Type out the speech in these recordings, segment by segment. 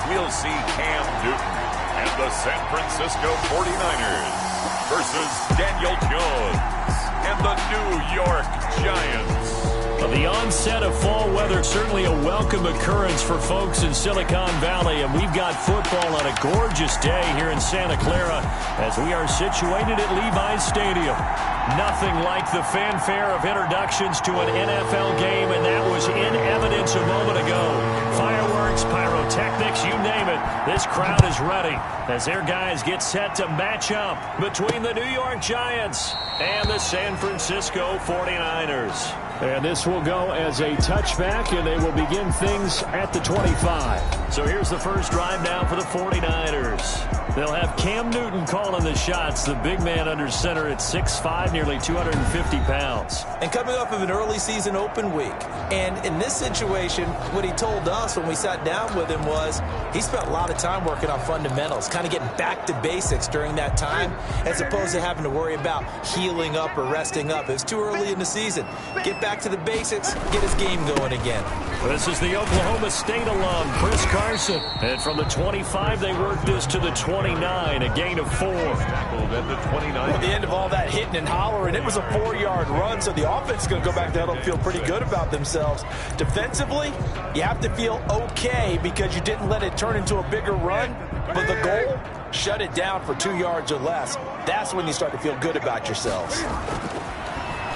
We'll see Cam Newton and the San Francisco 49ers versus Daniel Jones and the New York Giants. The onset of fall weather, certainly a welcome occurrence for folks in Silicon Valley, and we've got football on a gorgeous day here in Santa Clara as we are situated at Levi's Stadium. Nothing like the fanfare of introductions to an NFL game, and that was in evidence a moment ago. Fireworks, pyrotechnics, you name it. This crowd is ready as their guys get set to match up between the New York Giants and the San Francisco 49ers. And this will go as a touchback, and they will begin things at the 25. So here's the first drive now for the 49ers. They'll have Cam Newton calling the shots, the big man under center at 6'5", nearly 250 pounds. And coming off of an early season open week. And in this situation, what he told us when we sat down with him was he spent a lot of time working on fundamentals, kind of getting back to basics during that time, as opposed to having to worry about healing up or resting up. It was too early in the season. Get back to the basics, get his game going again. This is the Oklahoma State alum, Chris Carson. And from the 25, they worked this to the 29, a gain of 4. At the 29. At the end of all that hitting and hollering, it was a 4-yard run, so the offense is going to go back there and feel pretty good about themselves. Defensively, you have to feel okay because you didn't let it turn into a bigger run, but the goal, shut it down for 2 yards or less. That's when you start to feel good about yourselves.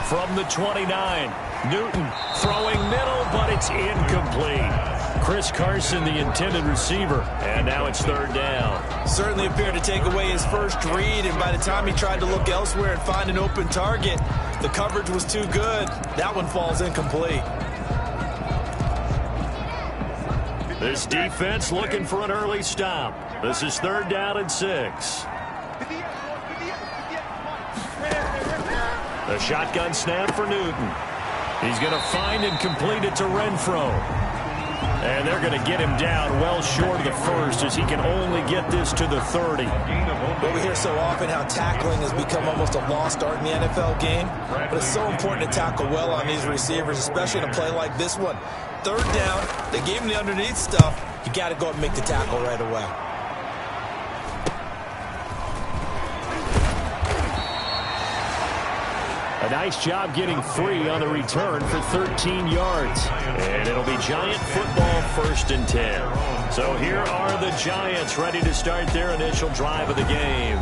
From the 29, Newton throwing middle, but it's incomplete. Chris Carson, the intended receiver, and now it's third down. Certainly appeared to take away his first read, and by the time he tried to look elsewhere and find an open target, the coverage was too good. That one falls incomplete. This defense looking for an early stop. This is third down and 6. The shotgun snap for Newton. He's going to find and complete it to Renfro. And they're going to get him down well short of the first as he can only get this to the 30. But we hear so often how tackling has become almost a lost art in the NFL game. But it's so important to tackle well on these receivers, especially in a play like this one. Third down, they gave him the underneath stuff. You got to go and make the tackle right away. A nice job getting free on the return for 13 yards. And it'll be Giant football, 1st and 10. So here are the Giants ready to start their initial drive of the game.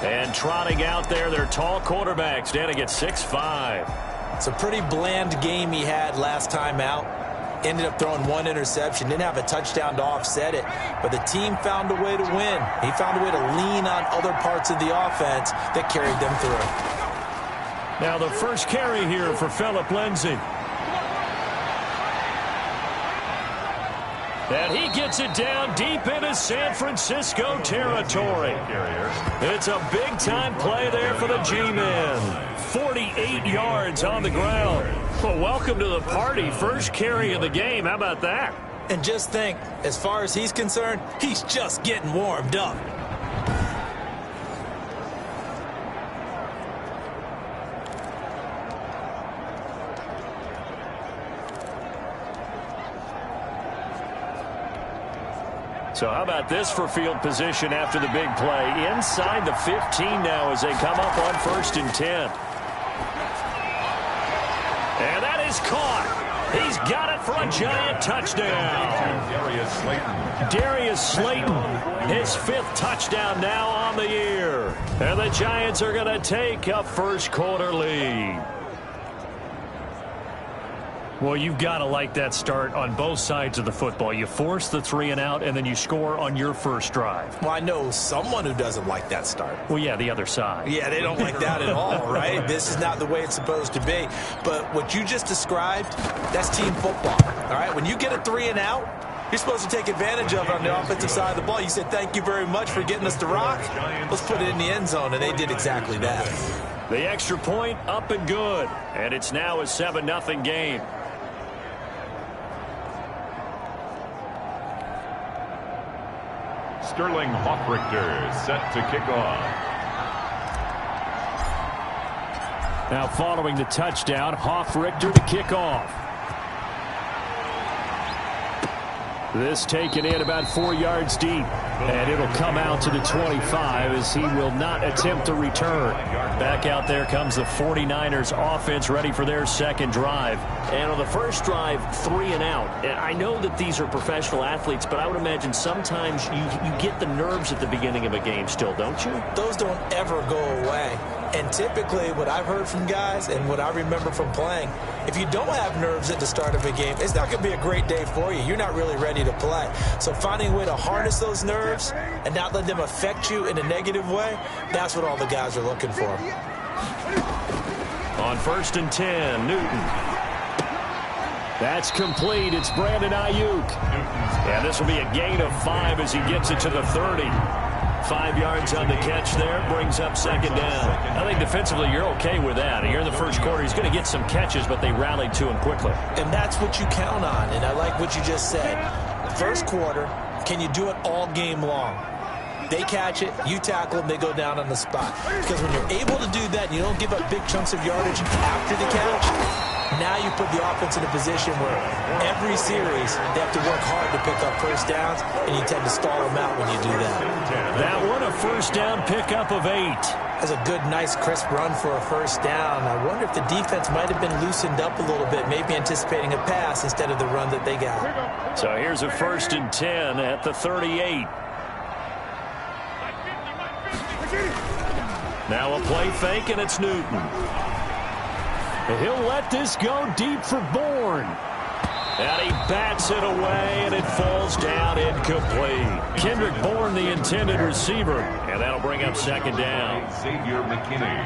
And trotting out there, their tall quarterback standing at 6'5". It's a pretty bland game he had last time out. Ended up throwing 1 interception. Didn't have a touchdown to offset it. But the team found a way to win. He found a way to lean on other parts of the offense that carried them through. Now the first carry here for Phillip Lindsay. And he gets it down deep into San Francisco territory. It's a big-time play there for the G-men. 48 yards on the ground. Well, welcome to the party. First carry of the game. How about that? And just think, as far as he's concerned, he's just getting warmed up. So how about this for field position after the big play? Inside the 15 now as they come up on 1st and 10. And that is caught. He's got it for a Giant touchdown. Darius Slayton, his 5th touchdown now on the year. And the Giants are going to take a first-quarter lead. Well, you've got to like that start on both sides of the football. You force the 3 and out, and then you score on your first drive. Well, I know someone who doesn't like that start. Well, yeah, the other side. Yeah, they don't like that at all, right? This is not the way it's supposed to be. But what you just described, that's team football, all right? When you get a 3 and out, you're supposed to take advantage of it on the offensive side of the ball. You said, thank you very much for getting us to rock. Let's put it in the end zone, and they did exactly that. The extra point up and good, and it's now a 7-0 game. Sterling Hoffrichter set to kick off. Now following the touchdown, Hoffrichter to kick off. This taken in about 4 yards deep. And it'll come out to the 25 as he will not attempt to return. Back out there comes the 49ers offense ready for their second drive. And on the first drive, 3 and out. And I know that these are professional athletes, but I would imagine sometimes you get the nerves at the beginning of a game still, don't you? Those don't ever go away. And typically what I've heard from guys and what I remember from playing, if you don't have nerves at the start of a game, it's not going to be a great day for you. You're not really ready to play. So finding a way to harness those nerves and not let them affect you in a negative way, that's what all the guys are looking for. On 1st and 10, Newton. That's complete. It's Brandon Ayuk. And this will be a gain of 5 as he gets it to the 30. 5 yards on the catch there, brings up second down. I think defensively you're okay with that. Here in the first quarter, he's going to get some catches, but they rallied to him quickly. And that's what you count on, and I like what you just said. First quarter, can you do it all game long? They catch it, you tackle them, they go down on the spot. Because when you're able to do that, and you don't give up big chunks of yardage after the catch, now you put the offense in a position where every series they have to work hard to pick up first downs, and you tend to stall them out when you do that. That one a first down pickup of 8. That's a good, nice, crisp run for a first down. I wonder if the defense might have been loosened up a little bit, maybe anticipating a pass instead of the run that they got. So here's a 1st and 10 at the 38. Now a play fake, and it's Newton. He'll let this go deep for Bourne. And he bats it away, and it falls down incomplete. Kendrick Bourne, the intended receiver. And that'll bring up second down. Xavier McKinney.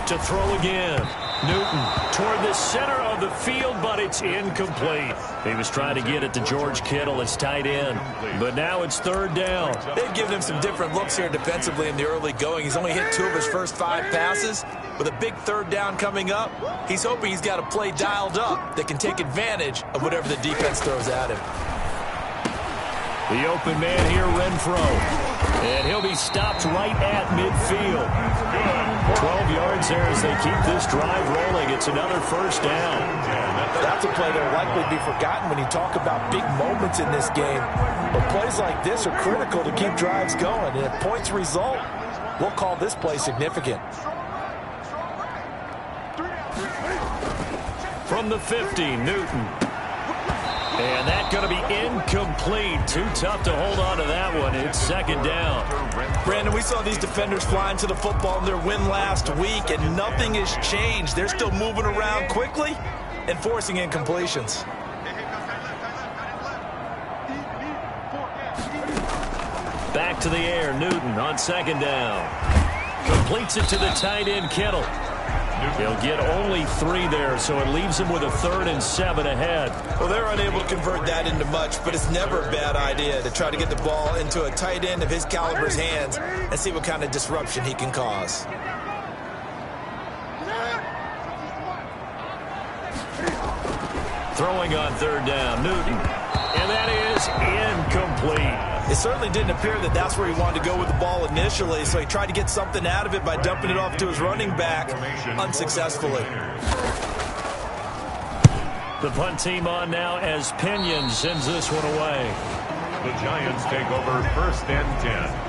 To throw again. Newton toward the center of the field, but it's incomplete. He was trying to get it to George Kittle, his tight end. But now it's 3rd down. They've given him some different looks here defensively in the early going. He's only hit 2 of his first 5 passes. With a big 3rd down coming up, he's hoping he's got a play dialed up that can take advantage of whatever the defense throws at him. The open man here, Renfro. And he'll be stopped right at midfield. 12 yards there as they keep this drive rolling. It's another first down. That's a play that will likely be forgotten when you talk about big moments in this game. But plays like this are critical to keep drives going. And if points result, we'll call this play significant. From the 50, Newton. And that's going to be incomplete. Too tough to hold on to that one. It's second down. Brandon, we saw these defenders flying to the football in their win last week, and nothing has changed. They're still moving around quickly and forcing incompletions. Back to the air, Newton on second down. Completes it to the tight end, Kittle. He'll get only 3 there, so it leaves him with a 3rd and 7 ahead. Well, they're unable to convert that into much, but it's never a bad idea to try to get the ball into a tight end of his caliber's hands and see what kind of disruption he can cause. Throwing on 3rd down, Newton. And that is incomplete. It certainly didn't appear that that's where he wanted to go with the ball initially, so he tried to get something out of it by dumping it off to his running back unsuccessfully. The punt team on now as Pinion sends this one away. The Giants take over 1st and 10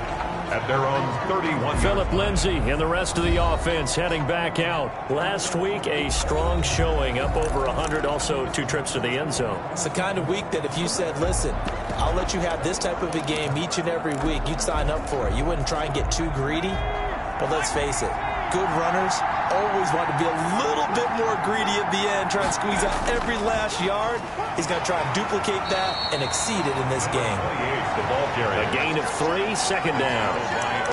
at their own 31. Philip Lindsay and the rest of the offense heading back out. Last week, a strong showing, up over 100, also 2 trips to the end zone. It's the kind of week that if you said, listen, I'll let you have this type of a game each and every week, you'd sign up for it. You wouldn't try and get too greedy. But let's face it, good runners always want to be a little bit more greedy at the end, try and squeeze out every last yard. He's going to try and duplicate that and exceed it in this game. A gain of 3, second down.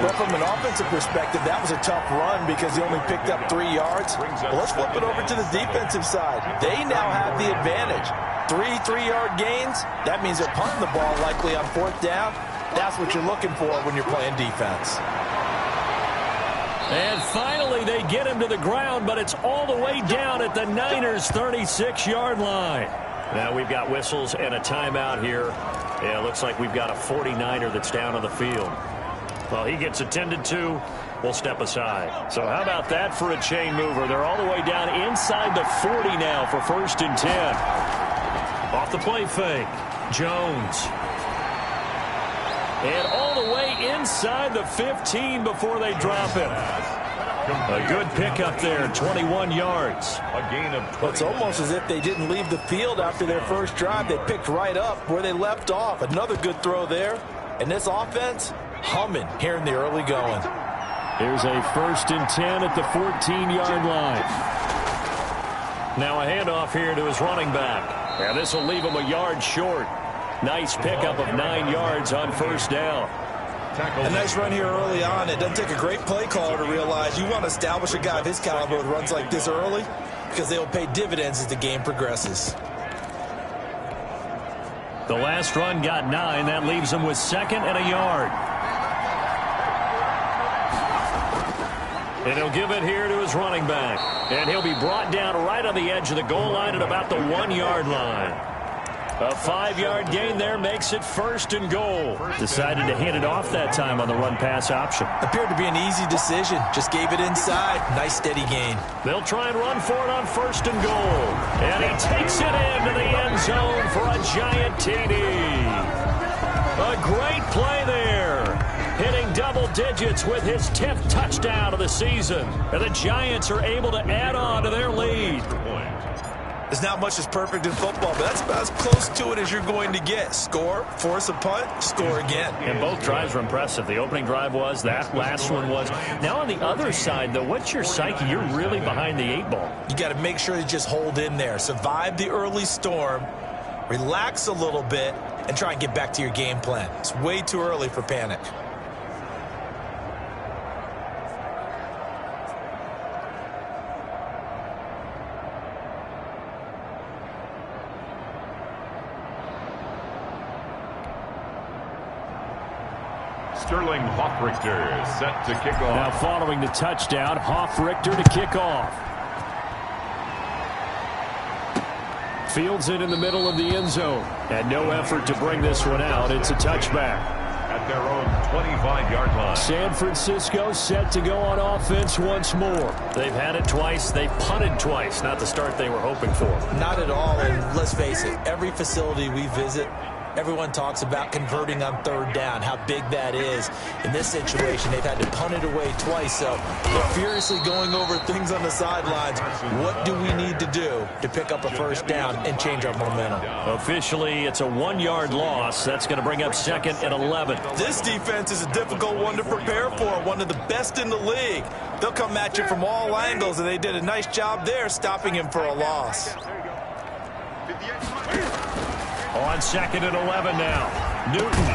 Well, from an offensive perspective, that was a tough run because he only picked up 3 yards. Well, let's flip it over to the defensive side. They now have the advantage. 3 3-yard gains, that means they're punting the ball likely on 4th down. That's what you're looking for when you're playing defense. And finally, they get him to the ground, but it's all the way down at the Niners' 36-yard line. Now we've got whistles and a timeout here. Yeah, it looks like we've got a 49er that's down on the field. Well, he gets attended to. We'll step aside. So how about that for a chain mover? They're all the way down inside the 40 now for 1st and 10. Off the play fake. Jones. And all the way inside the 15 before they drop him. A good pickup there, 21 yards. A gain of 20. It's almost as if they didn't leave the field after their first drive. They picked right up where they left off. Another good throw there. And this offense, humming here in the early going. Here's a 1st and 10 at the 14-yard line. Now a handoff here to his running back. And this will leave him a yard short. Nice pickup of 9 yards on 1st down. A nice run here early on. It doesn't take a great play caller to realize you want to establish a guy of his caliber with runs like this early because they will pay dividends as the game progresses. The last run got 9. That leaves him with 2nd and a yard. And he'll give it here to his running back. And he'll be brought down right on the edge of the goal line at about the 1-yard line. A 5-yard gain there makes it 1st and goal. Decided to hand it off that time on the run-pass option. Appeared to be an easy decision. Just gave it inside. Nice steady gain. They'll try and run for it on 1st and goal. And he takes it into the end zone for a giant TD. A great play there. Hitting double digits with his 10th touchdown of the season. And the Giants are able to add on to their lead. There's not much that's perfect in football, but that's about as close to it as you're going to get. Score, force a punt, score again. And both drives were impressive. The opening drive was, that last one was. Now on the other side, though, what's your psyche? You're really behind the 8 ball. You got to make sure you just hold in there. Survive the early storm, relax a little bit, and try and get back to your game plan. It's way too early for panic. Sterling Hoffrichter set to kick off. Now following the touchdown, Hoffrichter to kick off. Fields it in the middle of the end zone. And no effort to bring this one out. It's a touchback. At their own 25-yard line. San Francisco set to go on offense once more. They've had it twice. They've punted twice. Not the start they were hoping for. Not at all. And let's face it, every facility we visit, everyone talks about converting on 3rd down, how big that is. In this situation, they've had to punt it away twice, so they're furiously going over things on the sidelines. What do we need to do to pick up a 1st down and change our momentum? Officially, it's a 1-yard loss. That's going to bring up 2nd and 11. This defense is a difficult one to prepare for, one of the best in the league. They'll come at you from all angles, and they did a nice job there stopping him for a loss. On 2nd and 11 now. Newton.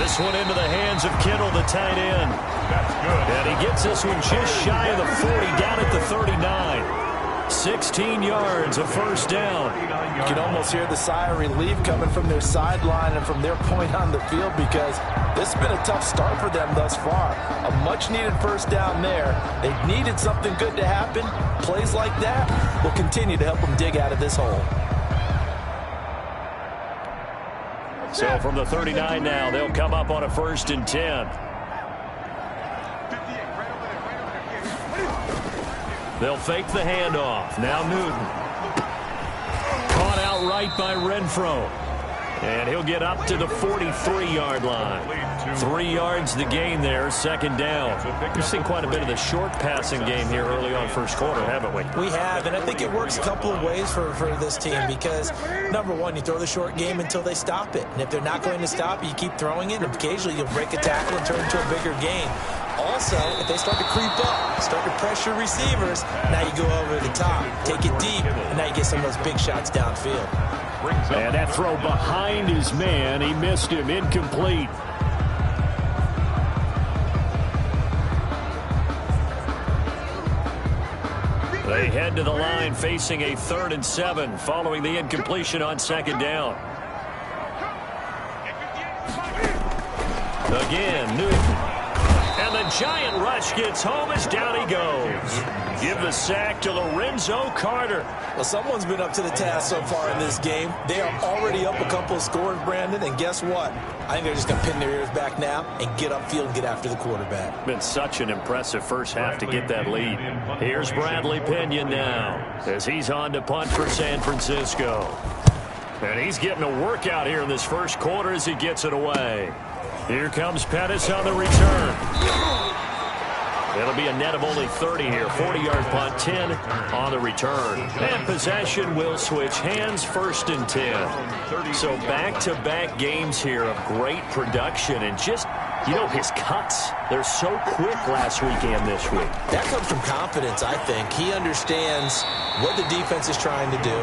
This one into the hands of Kittle, the tight end. That's good. And he gets this one just shy of the 40, down at the 39. 16 yards, a 1st down. You can almost hear the sigh of relief coming from their sideline and from their point on the field because this has been a tough start for them thus far. A much-needed 1st down there. They've needed something good to happen. Plays like that will continue to help them dig out of this hole. So from the 39 now, they'll come up on a 1st and 10. They'll fake the handoff. Now Newton. Caught out right by Renfro. And he'll get up to the 43-yard line. 3 yards the gain there, 2nd down. We've seen quite a bit of the short passing game here early on 1st quarter, haven't we? We have, and I think it works a couple of ways for this team because, number one, you throw the short game until they stop it. And if they're not going to stop it, you keep throwing it, and occasionally you'll break a tackle and turn into a bigger gain. Also, if they start to creep up, start to pressure receivers, now you go over the top, take it deep, and now you get some of those big shots downfield. And that throw behind his man, he missed him, incomplete. They head to the line facing a 3rd and 7 following the incompletion on 2nd down. Again, Newton. And the giant rush gets home as down he goes. Give the sack to Lorenzo Carter. Well, someone's been up to the task so far in this game. They are already up a couple of scores, Brandon, and guess what? I think they're just going to pin their ears back now and get upfield and get after the quarterback. Been such an impressive first half to get that lead. Here's Bradley Pinion now as he's on to punt for San Francisco. And he's getting a workout here in this first quarter as he gets it away. Here comes Pettis on the return. It'll be a net of only 30 here. 40-yard punt, 10 on the return. And possession will switch hands, 1st and 10. So back-to-back games here of great production and just, you know, his cuts. They're so quick last week and this week. That comes from confidence, I think. He understands what the defense is trying to do.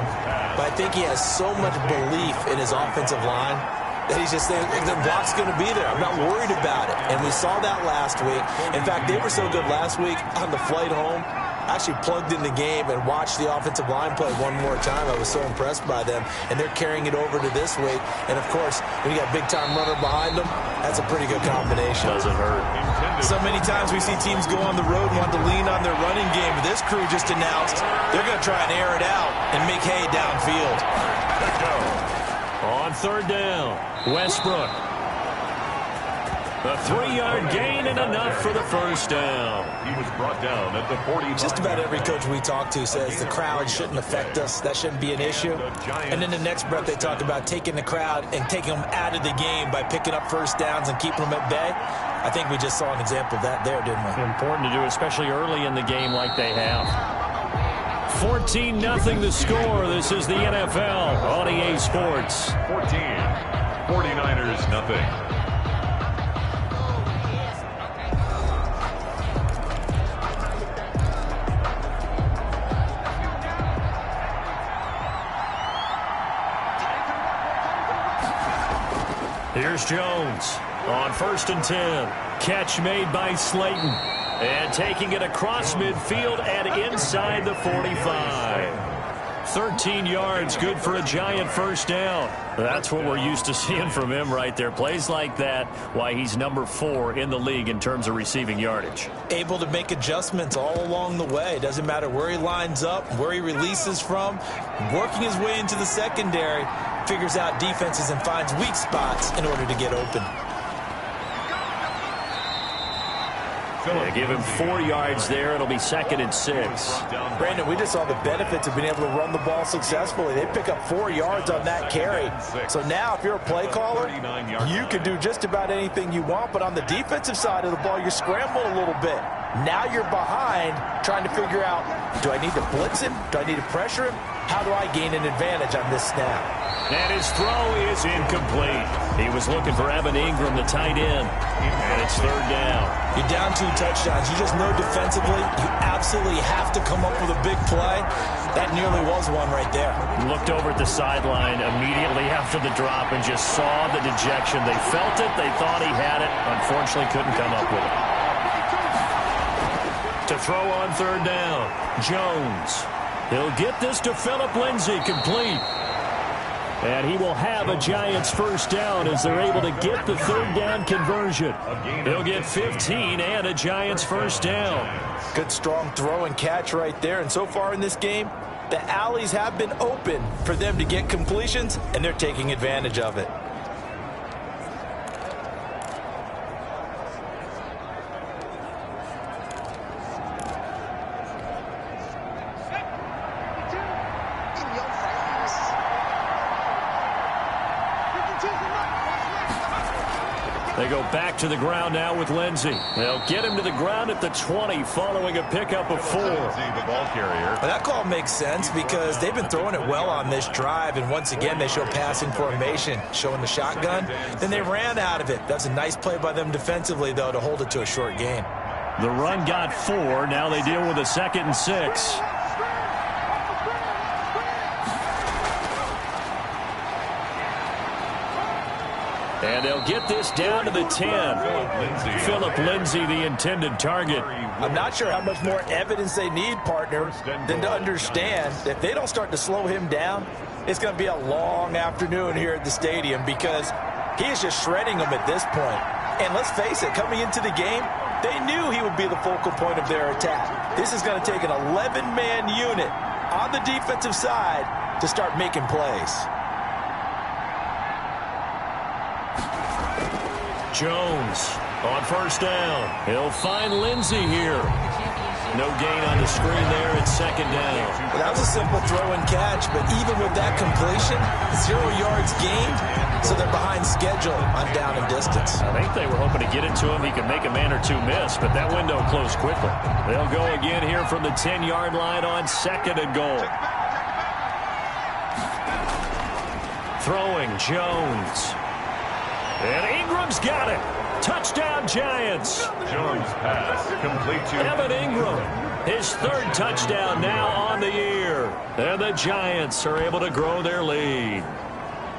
But I think he has so much belief in his offensive line that he's just saying, the block's going to be there. I'm not worried about it. And we saw that last week. In fact, they were so good last week on the flight home. I actually plugged in the game and watched the offensive line play one more time. I was so impressed by them. And they're carrying it over to this week. And, of course, when you got a big-time runner behind them, that's a pretty good combination. Doesn't hurt. So many times we see teams go on the road and want to lean on their running game. But this crew just announced they're going to try and air it out and make hay downfield. On 3rd down, Westbrook. A 3-yard gain and enough for the first down. He was brought down at the 45. Just about every coach we talk to says the crowd shouldn't affect us. That shouldn't be an issue. And then the next breath they talk about taking the crowd and taking them out of the game by picking up first downs and keeping them at bay. I think we just saw an example of that there, didn't we? Important to do, especially early in the game like they have. 14-0 the score. This is the NFL on EA Sports. 14. 49ers nothing. Here's Jones on 1st and 10. Catch made by Slayton. And taking it across midfield and inside the 45. 13 yards, good for a Giant first down. That's what we're used to seeing from him right there. Plays like that, why he's number 4 in the league in terms of receiving yardage. Able to make adjustments all along the way. Doesn't matter where he lines up, where he releases from. Working his way into the secondary, figures out defenses and finds weak spots in order to get open. They give him 4 yards there. It'll be 2nd and 6. Brandon, we just saw the benefits of being able to run the ball successfully. They pick up 4 yards on that carry. So now if you're a play caller, you can do just about anything you want. But on the defensive side of the ball, you're scrambling a little bit. Now you're behind trying to figure out, do I need to blitz him? Do I need to pressure him? How do I gain an advantage on this snap? And his throw is incomplete. He was looking for Evan Ingram, the tight end. And it's 3rd down. You're down 2 touchdowns. You just know defensively you absolutely have to come up with a big play. That nearly was one right there. Looked over at the sideline immediately after the drop and just saw the dejection. They felt it. They thought he had it. Unfortunately, couldn't come up with it. To throw on 3rd down, Jones. He'll get this to Phillip Lindsay, complete. And he will have a Giants first down as they're able to get the 3rd down conversion. He'll get 15 and a Giants first down. Good strong throw and catch right there. And so far in this game, the alleys have been open for them to get completions, and they're taking advantage of it. They go back to the ground now with Lindsay. They'll get him to the ground at the 20 following a pickup of 4. The ball carrier. Well, that call makes sense because they've been throwing it well on this drive, and once again they show passing formation, showing the shotgun. Then they ran out of it. That's a nice play by them defensively, though, to hold it to a short gain. The run got 4. Now they deal with a 2nd and 6. And they'll get this down to the 10. Phillip Lindsay, the intended target. I'm not sure how much more evidence they need, partner, than to understand that if they don't start to slow him down, it's going to be a long afternoon here at the stadium because he is just shredding them at this point. And let's face it, coming into the game, They knew he would be the focal point of their attack. This is going to take an 11-man unit on the defensive side to start making plays. Jones on first down. He'll find Lindsey here. No gain on the screen there. It's second down. Well, that was a simple throw and catch, but even with that completion, 0 yards gained, so they're behind schedule on down and distance. I think they were hoping to get it to him. He could make a man or two miss, but that window closed quickly. They'll go again here from the 10-yard line on second and goal. Throwing Jones. And Ingram's got it. Touchdown, Giants. Jones pass complete to Evan Ingram. His third touchdown now on the year. And the Giants are able to grow their lead.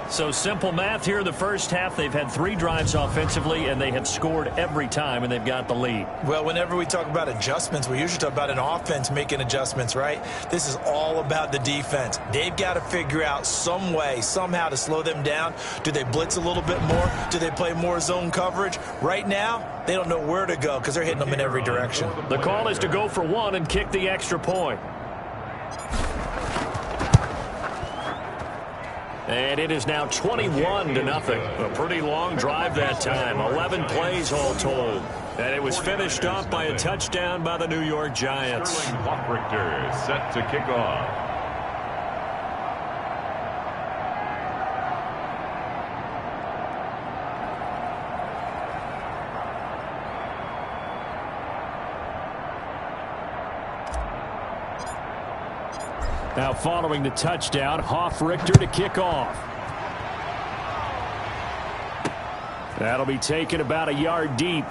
So simple math here in the first half. They've had 3 drives offensively, and they have scored every time, and they've got the lead. Well, whenever we talk about adjustments, we usually talk about an offense making adjustments, right? This is all about the defense. They've got to figure out some way, somehow to slow them down. Do they blitz a little bit more? Do they play more zone coverage? Right now, they don't know where to go because they're hitting them in every direction. The call is to go for 1 and kick the extra point. And it is now 21-0. A pretty long drive that time. 11 plays all told. And it was finished off by a touchdown by the New York Giants. Richter set to kick off. Now following the touchdown, Richter to kick off. That'll be taken about a yard deep.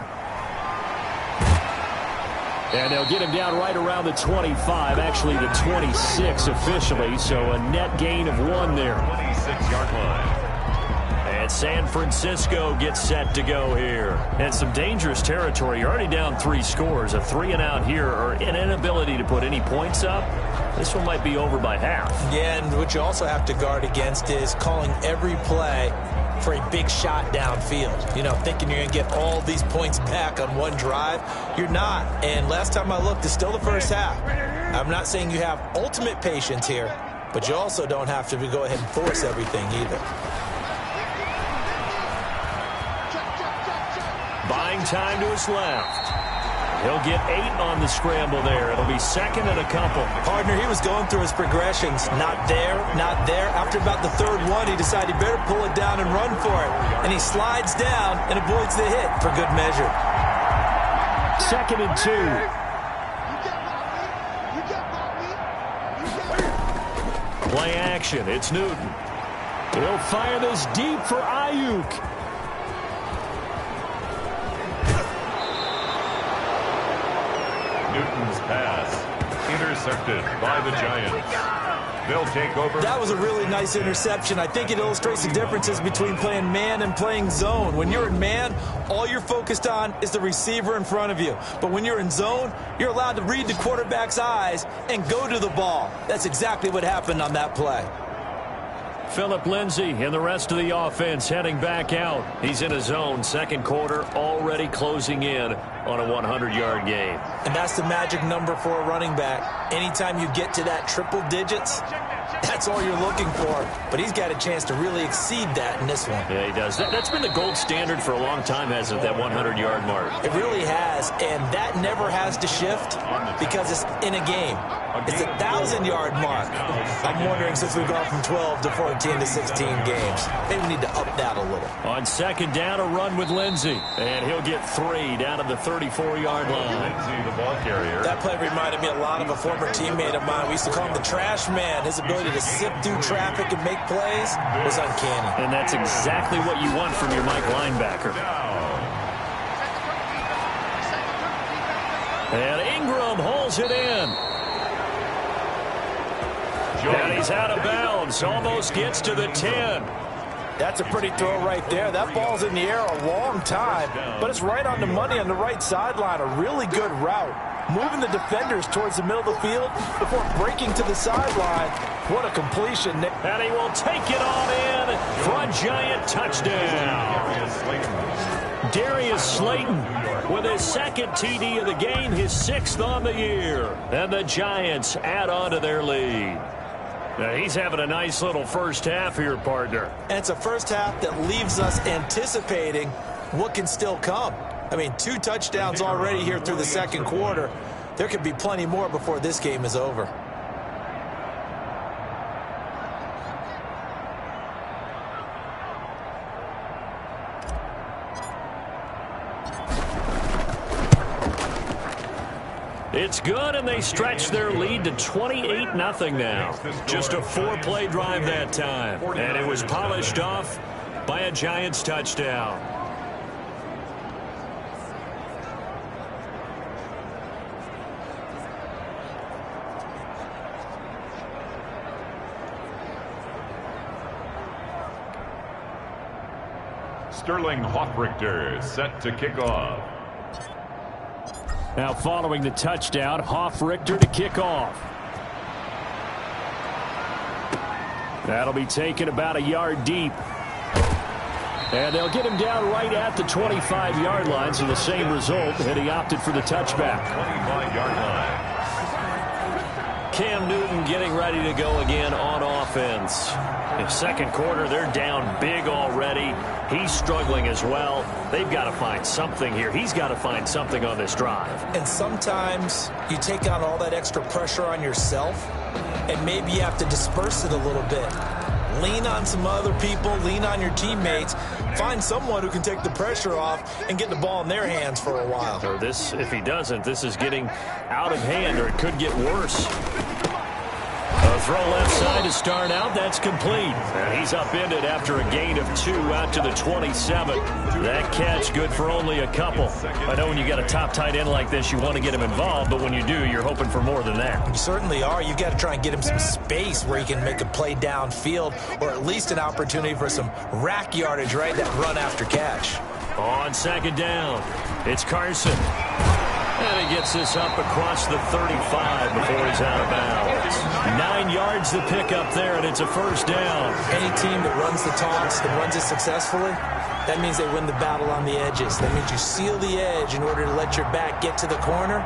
And they'll get him down right around the 25, actually the 26 officially, so a net gain of 1 there. 26-yard line. And San Francisco gets set to go here. And some dangerous territory. You're already down 3 scores. A 3-and-out here, or an inability to put any points up. This one might be over by half. Yeah, and what you also have to guard against is calling every play for a big shot downfield. You know, thinking you're going to get all these points back on one drive. You're not. And last time I looked, it's still the first half. I'm not saying you have ultimate patience here, but you also don't have to go ahead and force everything either. Buying time to his left. He'll get 8 on the scramble there. It'll be second and a couple. Partner, he was going through his progressions. Not there, not there. After about the third one, he decided he better pull it down and run for it. And he slides down and avoids the hit for good measure. Second and 2. Play action. It's Newton. He'll fire this deep for Ayuk. Newton's pass intercepted by the Giants. They'll take over. That was a really nice interception. I think it illustrates the differences between playing man and playing zone. When you're in man, all you're focused on is the receiver in front of you. But when you're in zone, you're allowed to read the quarterback's eyes and go to the ball. That's exactly what happened on that play. Phillip Lindsay and the rest of the offense heading back out. He's in a zone. Second quarter already closing in on a 100-yard game. And that's the magic number for a running back. Anytime you get to that triple digits, that's all you're looking for. But he's got a chance to really exceed that in this one. Yeah, he does. That's been the gold standard for a long time, hasn't it, that 100-yard mark? It really has, and that never has to shift because it's in a game. It's a 1,000-yard mark. I'm wondering, since we've gone from 12 to 14 to 16 games, maybe we need to up that a little. On second down, a run with Lindsey. And he'll get 3 down to the 34-yard line. Lindsey, the ball carrier. That play reminded me a lot of a former teammate of mine. We used to call him the trash man. His ability to sift through traffic and make plays was uncanny. And that's exactly what you want from your Mike linebacker. And Ingram holds it in. And he's out of bounds. Almost gets to the 10. That's a pretty throw right there. That ball's in the air a long time, but it's right on the money on the right sideline. A really good route. Moving the defenders towards the middle of the field before breaking to the sideline. What a completion. And he will take it on in for a Giant touchdown. Darius Slayton with his second TD of the game, his 6th on the year. And the Giants add on to their lead. Now, he's having a nice little first half here, partner. And it's a first half that leaves us anticipating what can still come. I mean, 2 touchdowns already here through the second quarter. There could be plenty more before this game is over. It's good, and they stretch their lead to 28-0 now. Just a 4-play drive that time, and it was polished off by a Giants touchdown. Sterling Hoffrichter set to kick off. Now following the touchdown, Hoffrichter to kick off. That'll be taken about a yard deep. And they'll get him down right at the 25-yard line, so the same result, and he opted for the touchback. 25-yard line. Cam Newton getting ready to go again on offense. In second quarter, they're down big already. He's struggling as well. They've got to find something here. He's got to find something on this drive. And sometimes you take on all that extra pressure on yourself, and maybe you have to disperse it a little bit. Lean on some other people, lean on your teammates, find someone who can take the pressure off and get the ball in their hands for a while. Or this, if he doesn't, this is getting out of hand, or it could get worse. A throw left side to start out. That's complete. And he's upended after a gain of 2 out to the 27. That catch good for only a couple. I know when you got a top tight end like this, you want to get him involved, but when you do, you're hoping for more than that. You certainly are. You've got to try and get him some space where he can make a play downfield, or at least an opportunity for some rack yardage, right? That run after catch. On second down, it's Carson. And he gets this up across the 35 before he's out of bounds. 9 yards to pick up there, and it's a first down. Any team that runs the toss, that runs it successfully, that means they win the battle on the edges. That means you seal the edge in order to let your back get to the corner.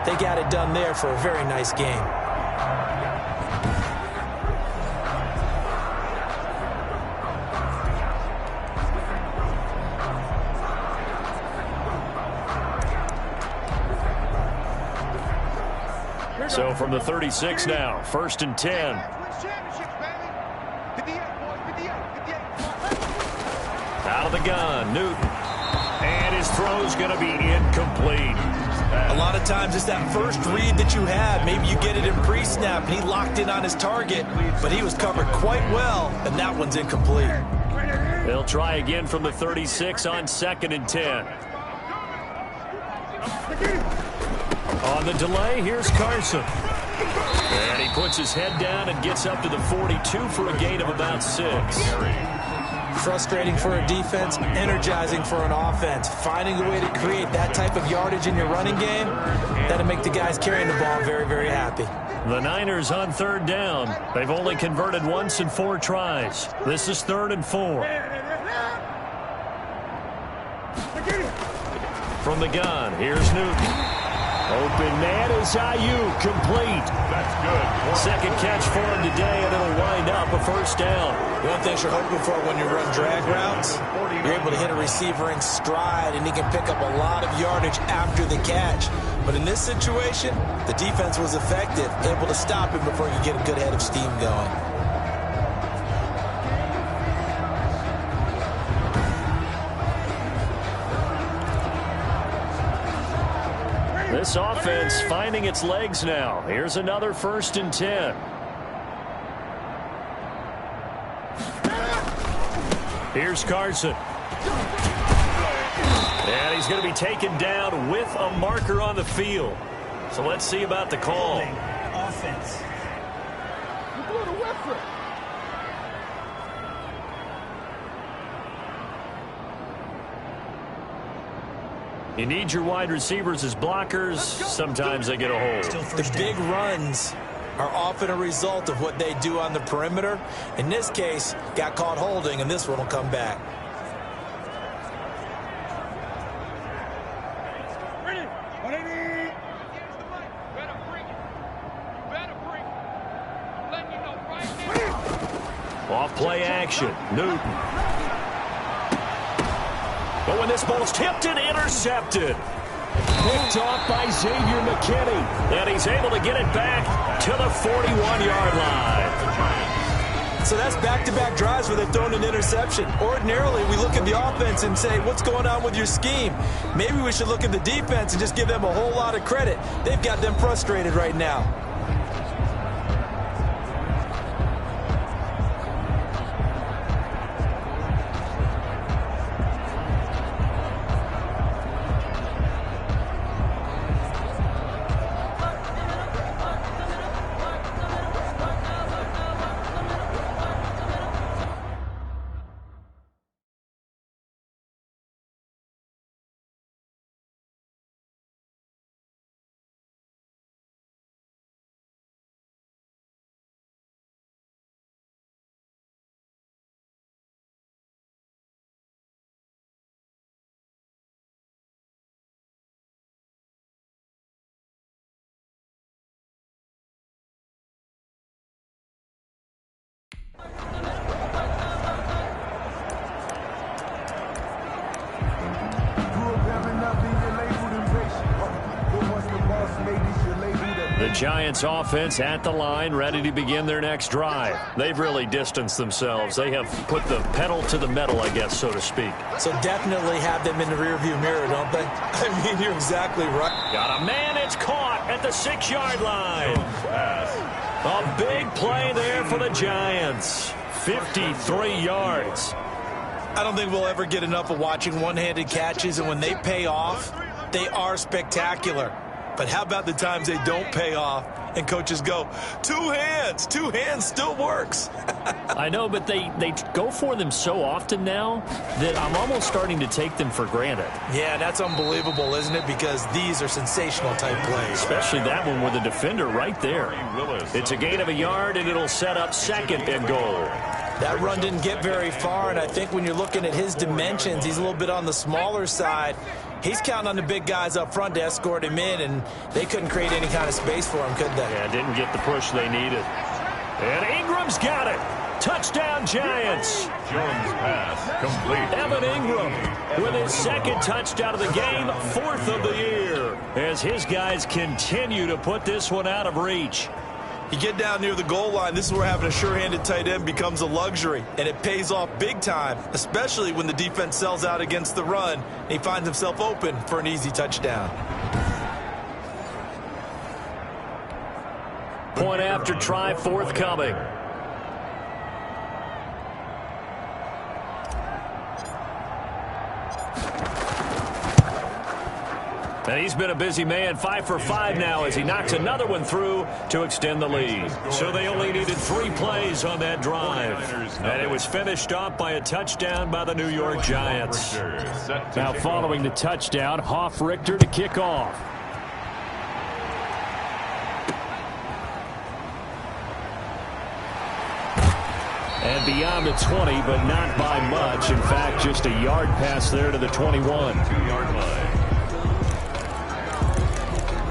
They got it done there for a very nice game. So from the 36 now, 1st and 10. Out of the gun, Newton. And his throw's going to be incomplete. A lot of times it's that first read that you have. Maybe you get it in pre-snap, and he locked in on his target, but he was covered quite well, and that one's incomplete. They'll try again from the 36 on 2nd and 10. On the delay, here's Carson. And he puts his head down and gets up to the 42 for a gain of about 6. Frustrating for a defense, energizing for an offense. Finding a way to create that type of yardage in your running game, that'll make the guys carrying the ball very, very happy. The Niners on 3rd down. They've only converted once in 4 tries. This is 3rd and 4. From the gun, here's Newton. Open man is Ayuk, complete. That's good. Second catch for him today, and it'll wind up a first down. One thing you're hoping for when you run drag routes, you're able to hit a receiver in stride, and he can pick up a lot of yardage after the catch. But in this situation, the defense was effective, able to stop him before you get a good head of steam going. This offense finding its legs now. Here's another 1st and 10. Here's Carson. And he's going to be taken down with a marker on the field. So let's see about the call. Offense. You need your wide receivers as blockers. Sometimes they get a hold. The big runs are often a result of what they do on the perimeter. In this case, got caught holding, and this one will come back. Off play action. Newton. But when this ball's tipped and intercepted. Picked off by Xavier McKinney. And he's able to get it back to the 41-yard line. So that's back-to-back drives where they've thrown an interception. Ordinarily, we look at the offense and say, what's going on with your scheme? Maybe we should look at the defense and just give them a whole lot of credit. They've got them frustrated right now. The Giants offense at the line, ready to begin their next drive. They've really distanced themselves. They have put the pedal to the metal, I guess, so to speak. So definitely have them in the rearview mirror, don't they? I mean, you're exactly right. Got a man, it's caught at the 6-yard line. A big play there for the Giants. 53 yards. I don't think we'll ever get enough of watching one-handed catches, and when they pay off, they are spectacular. But how about the times they don't pay off and coaches go, two hands still works. I know, but they go for them so often now that I'm almost starting to take them for granted. Yeah, that's unbelievable, isn't it? Because these are sensational type plays. Especially that one with the defender right there. It's a gain of a yard, and it'll set up 2nd and goal. That run didn't get very far, and I think when you're looking at his dimensions, he's a little bit on the smaller side. He's counting on the big guys up front to escort him in, and they couldn't create any kind of space for him, could they? Yeah, didn't get the push they needed. And Ingram's got it. Touchdown, Giants. Jones' pass complete. Evan Ingram with his 2nd touchdown of the game, 4th of the year, as his guys continue to put this one out of reach. You get down near the goal line, this is where having a sure-handed tight end becomes a luxury, and it pays off big time, especially when the defense sells out against the run, and he finds himself open for an easy touchdown. Point after try forthcoming. And he's been a busy man, 5 for 5 now as he knocks another one through to extend the lead. So they only needed 3 plays on that drive. And it was finished off by a touchdown by the New York Giants. Now following the touchdown, Richter to kick off. And beyond the 20, but not by much. In fact, just a yard pass there to the 21. 2-yard line.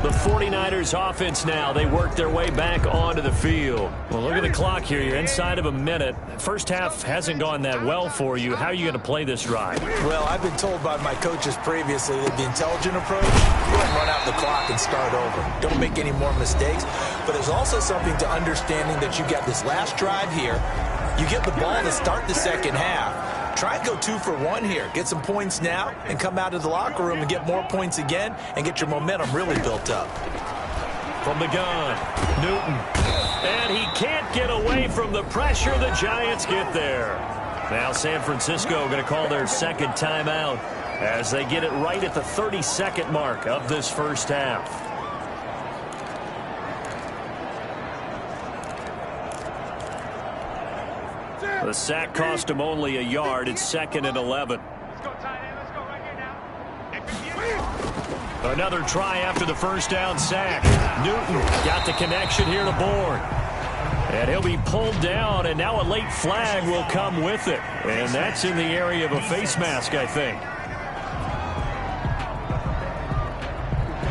The 49ers offense now, they work their way back onto the field. Well, look at the clock here. You're inside of a minute. First half hasn't gone that well for you. How are you going to play this drive? Well, I've been told by my coaches previously that the intelligent approach, you don't run out the clock and start over. Don't make any more mistakes. But there's also something to understanding that you got this last drive here. You get the ball to start the second half. Try and go 2 for 1 here. Get some points now and come out of the locker room and get more points again and get your momentum really built up. From the gun, Newton. And he can't get away from the pressure. The Giants get there. Now San Francisco going to call their 2nd timeout as they get it right at the 30-second mark of this first half. The sack cost him only a yard. It's 2nd and 11. Another try after the first down sack. Newton got the connection here to Bourne. And he'll be pulled down, and now a late flag will come with it. And that's in the area of a face mask, I think.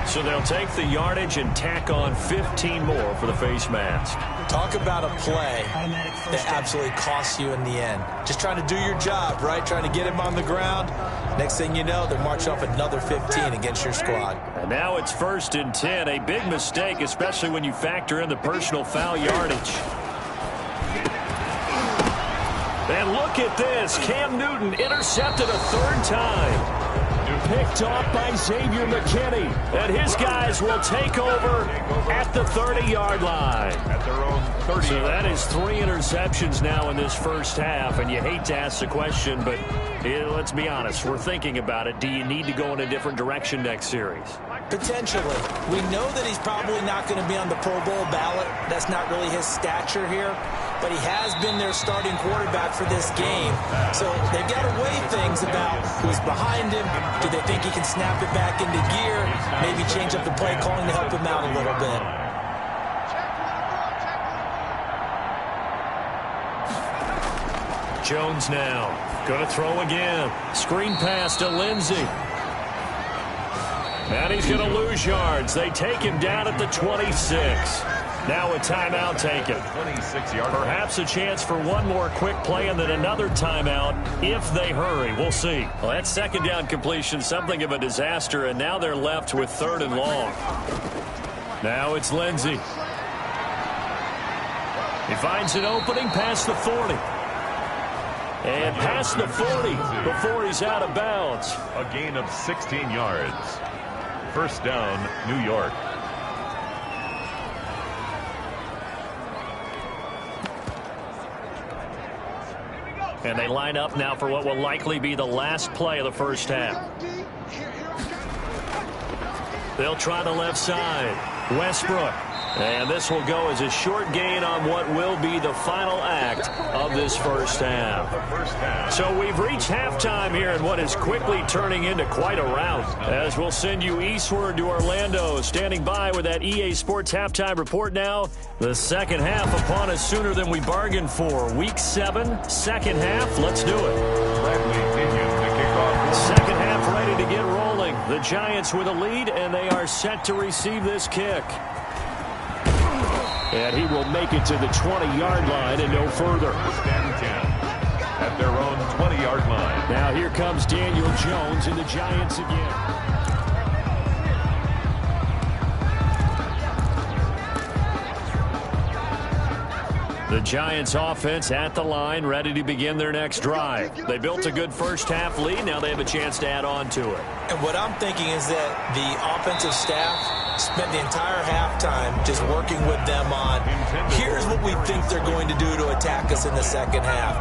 So they'll take the yardage and tack on 15 more for the face mask. Talk about a play that absolutely costs you in the end. Just trying to do your job, right? Trying to get him on the ground. Next thing you know, they're marching off another 15 against your squad. And now it's 1st and 10. A big mistake, especially when you factor in the personal foul yardage. And look at this. Cam Newton intercepted a 3rd time. Picked off by Xavier McKinney. And his guys will take over at the 30-yard line. At their own 30. So that is 3 interceptions now in this first half. And you hate to ask the question, but let's be honest. We're thinking about it. Do you need to go in a different direction next series? Potentially. We know that he's probably not going to be on the Pro Bowl ballot. That's not really his stature here. But he has been their starting quarterback for this game. So they've got to weigh things about who's behind him. Do they think he can snap it back into gear? Maybe change up the play calling to help him out a little bit. Jones now. Going to throw again. Screen pass to Lindsey. And he's going to lose yards. They take him down at the 26. Now a timeout taken. 26-yard. Perhaps a chance for one more quick play and then another timeout if they hurry. We'll see. Well, that 2nd down completion, something of a disaster, and now they're left with 3rd and long. Now it's Lindsey. He finds an opening past the 40. And past the 40 before he's out of bounds. A gain of 16 yards. 1st down, New York. And they line up now for what will likely be the last play of the first half. They'll try the left side. Westbrook. And this will go as a short gain on what will be the final act of this first half. So we've reached halftime here in what is quickly turning into quite a rout. As we'll send you eastward to Orlando. Standing by with that EA Sports halftime report now. The second half upon us sooner than we bargained for. Week 7, 2nd half. Let's do it. Second half ready to get rolling. The Giants with a lead, and they are set to receive this kick. And he will make it to the 20-yard line and no further. At their own 20-yard line. Now here comes Daniel Jones and the Giants again. The Giants offense at the line, ready to begin their next drive. They built a good first half lead. Now they have a chance to add on to it. And what I'm thinking is that the offensive staff spent the entire halftime just working with them on, here's what we think they're going to do to attack us in the second half.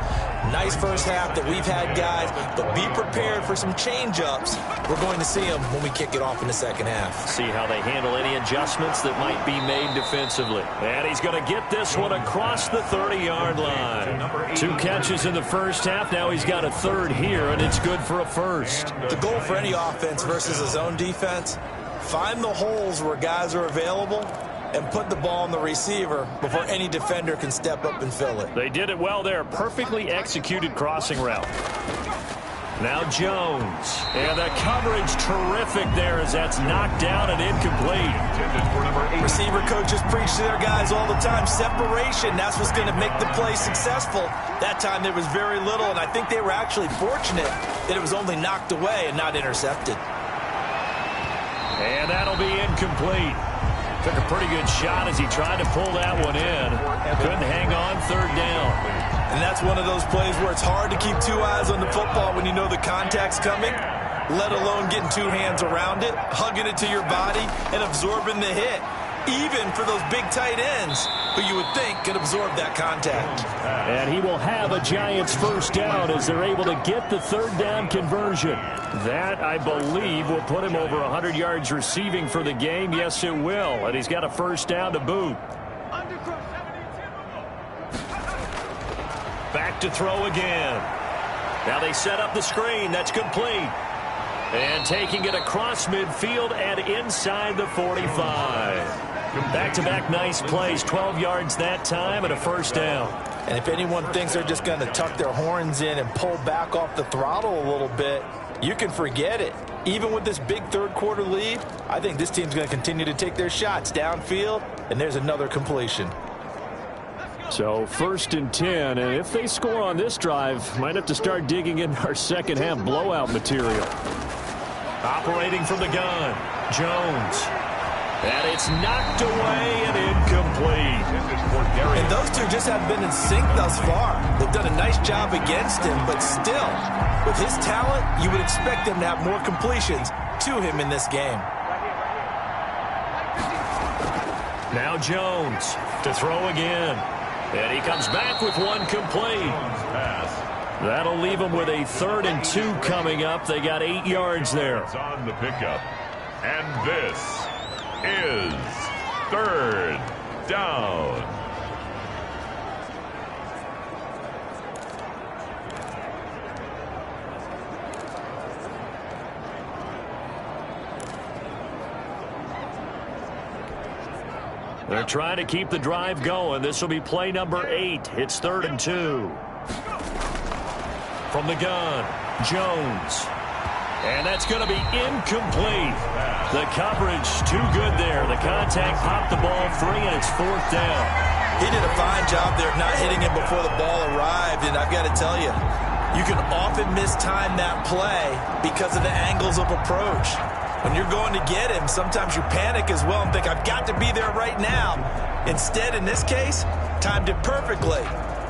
Nice first half that we've had, guys, but be prepared for some change-ups. We're going to see them when we kick it off in the second half. See how they handle any adjustments that might be made defensively. And he's going to get this one across the 30-yard line. 2 catches in the first half. Now he's got a 3rd here, and it's good for a 1st. The goal for any offense versus a zone defense, find the holes where guys are available and put the ball on the receiver before any defender can step up and fill it. They did it well there. Perfectly executed crossing route. Now Jones. And the coverage terrific there as that's knocked down and incomplete. Receiver coaches preach to their guys all the time. Separation, that's what's going to make the play successful. That time there was very little, and I think they were actually fortunate that it was only knocked away and not intercepted. And that'll be incomplete. Took a pretty good shot as he tried to pull that one in. Couldn't hang on 3rd down. And that's one of those plays where it's hard to keep 2 eyes on the football when you know the contact's coming, let alone getting 2 hands around it, hugging it to your body, and absorbing the hit. Even for those big tight ends who you would think could absorb that contact. And he will have a Giants 1st down as they're able to get the 3rd down conversion. That, I believe, will put him over 100 yards receiving for the game. Yes, it will. And he's got a 1st down to boot. Back to throw again. Now they set up the screen. That's complete. And taking it across midfield and inside the 45. Back-to-back nice plays. 12 yards that time and a 1st down. And if anyone thinks they're just going to tuck their horns in and pull back off the throttle a little bit, You can forget it. Even with this big third-quarter lead, I think this team's going to continue to take their shots downfield, and there's another completion. So 1st and 10, and if they score on this drive, might have to start digging in our second-half blowout material. Operating from the gun, Jones. And it's knocked away and incomplete. And those two just have been in sync thus far. They've done a nice job against him, but still, with his talent, you would expect him to have more completions to him in this game. Now Jones to throw again. And he comes back with one complete. That'll leave him with a 3rd and 2 coming up. They got 8 yards there. On the pickup. And this is 3rd down. They're trying to keep the drive going. This will be play number 8. It's 3rd and 2. From the gun, Jones. And that's going to be incomplete. The coverage too good there. The contact popped the ball free, and it's 4th down. He did a fine job there of not hitting him before the ball arrived, and I've got to tell you, you can often mistime that play because of the angles of approach. When you're going to get him, sometimes you panic as well and think, I've got to be there right now. Instead, in this case, timed it perfectly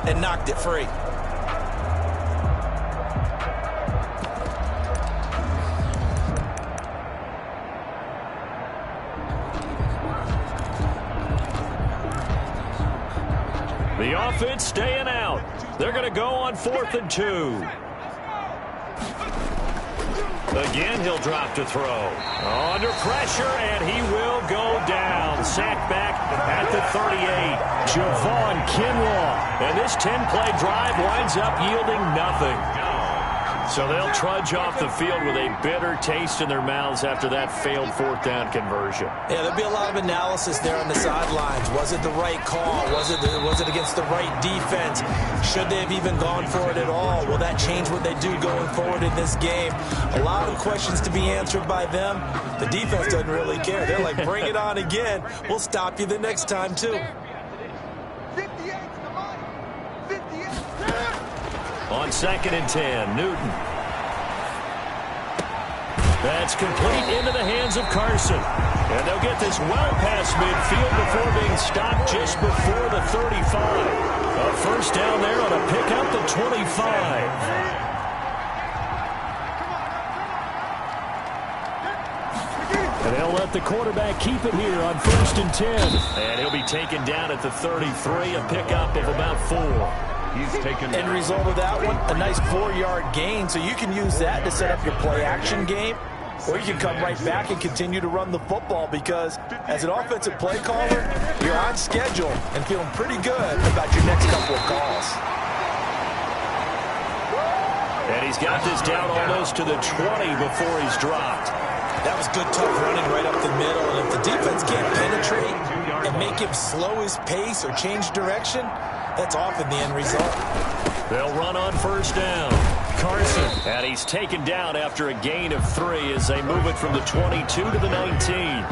and knocked it free. The offense staying out. They're going to go on 4th and 2. Again, he'll drop to throw. Under pressure, and he will go down. Sacked back at the 38. Javon Kinlaw. And this 10-play drive winds up yielding nothing. So they'll trudge off the field with a bitter taste in their mouths after that failed 4th down conversion. Yeah, there'll be a lot of analysis there on the sidelines. Was it the right call? Was it against the right defense? Should they have even gone for it at all? Will that change what they do going forward in this game? A lot of questions to be answered by them. The defense doesn't really care. They're like, bring it on again. We'll stop you the next time, too. On 2nd and 10, Newton. That's complete into the hands of Carson. And they'll get this well past midfield before being stopped just before the 35. A 1st down there on a pickup at 25. And they'll let the quarterback keep it here on 1st and 10. And he'll be taken down at the 33, a pickup of about 4. End result of that one, a nice 4-yard gain, so you can use that to set up your play-action game, or you can come right back and continue to run the football because as an offensive play caller, you're on schedule and feeling pretty good about your next couple of calls. And he's got this down almost to the 20 before he's dropped. That was good, tough running right up the middle, and if the defense can't penetrate and make him slow his pace or change direction, that's often the end result. They'll run on 1st down. Carson, and he's taken down after a gain of 3 as they move it from the 22 to the 19.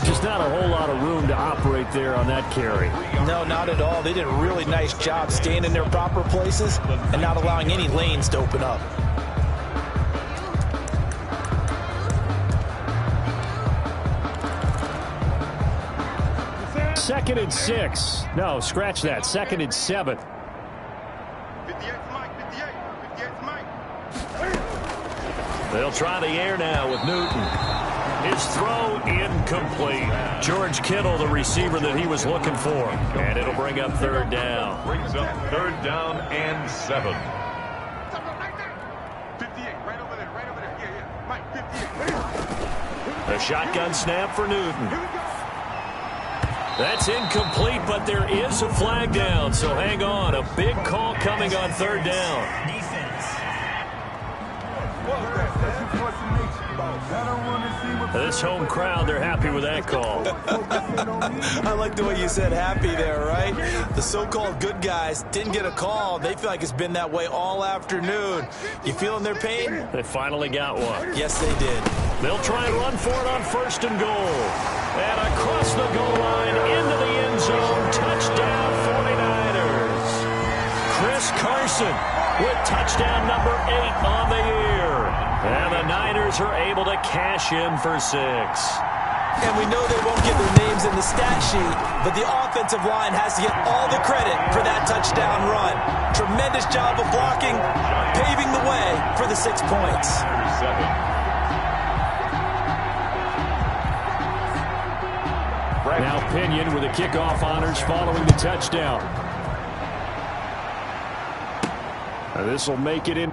Just not a whole lot of room to operate there on that carry. No, not at all. They did a really nice job staying in their proper places and not allowing any lanes to open up. 2nd and 6. No, scratch that. 2nd and 7. They'll try the air now with Newton. His throw incomplete. George Kittle, the receiver that he was looking for. And it'll bring up 3rd down. Brings up 3rd down and 7. A shotgun snap for Newton. That's incomplete, but there is a flag down, so hang on. A big call coming on 3rd down. this home crowd, they're happy with that call. I like the way you said happy there, right? The so-called good guys didn't get a call. They feel like it's been that way all afternoon. You feeling their pain? They finally got one. Yes, they did. They'll try and run for it on 1st and goal. And across the goal line, into the end zone, touchdown 49ers. Chris Carson with touchdown number 8 on the year. And the Niners are able to cash in for 6. And we know they won't get their names in the stat sheet, but the offensive line has to get all the credit for that touchdown run. Tremendous job of blocking, paving the way for the 6 points. Now Pinion with the kickoff honors following the touchdown. This will make it in.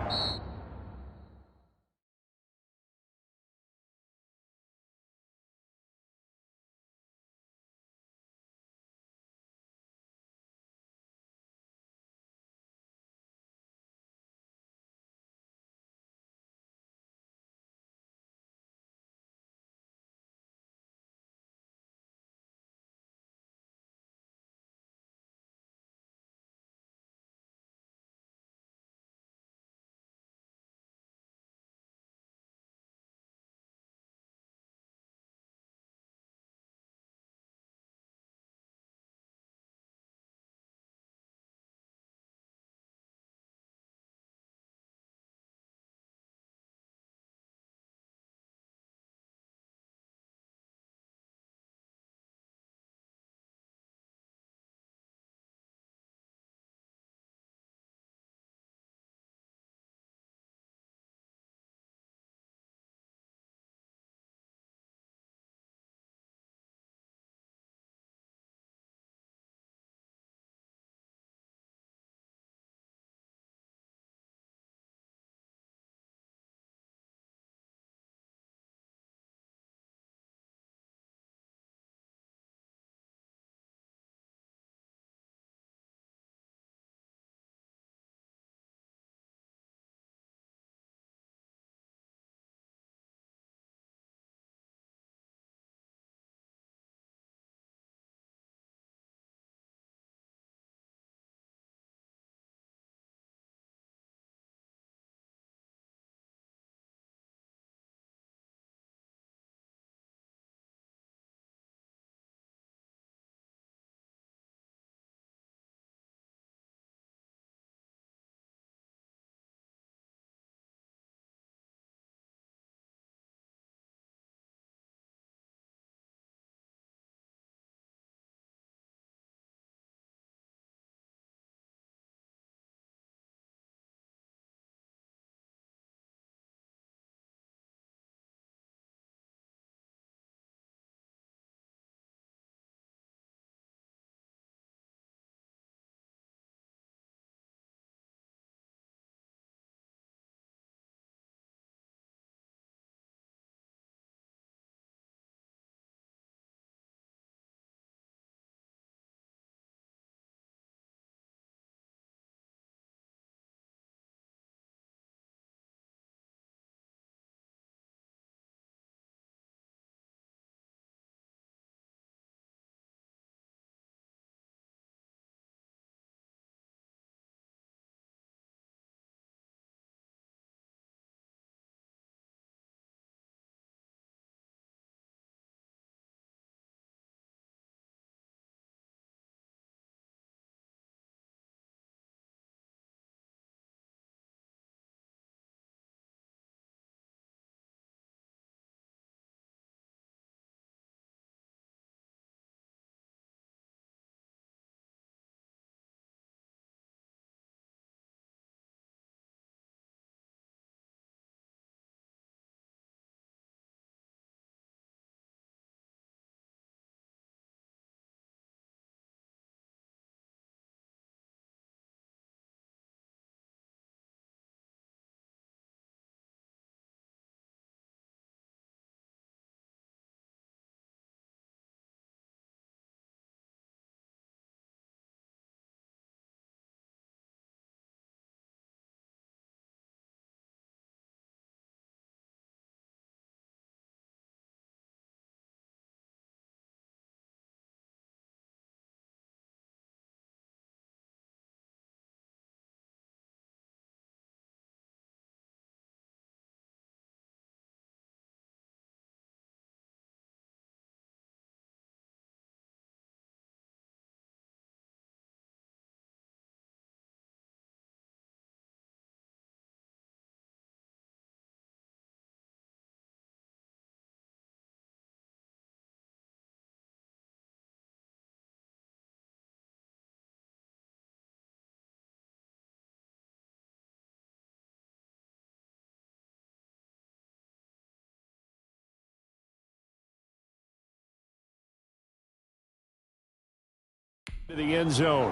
To the end zone.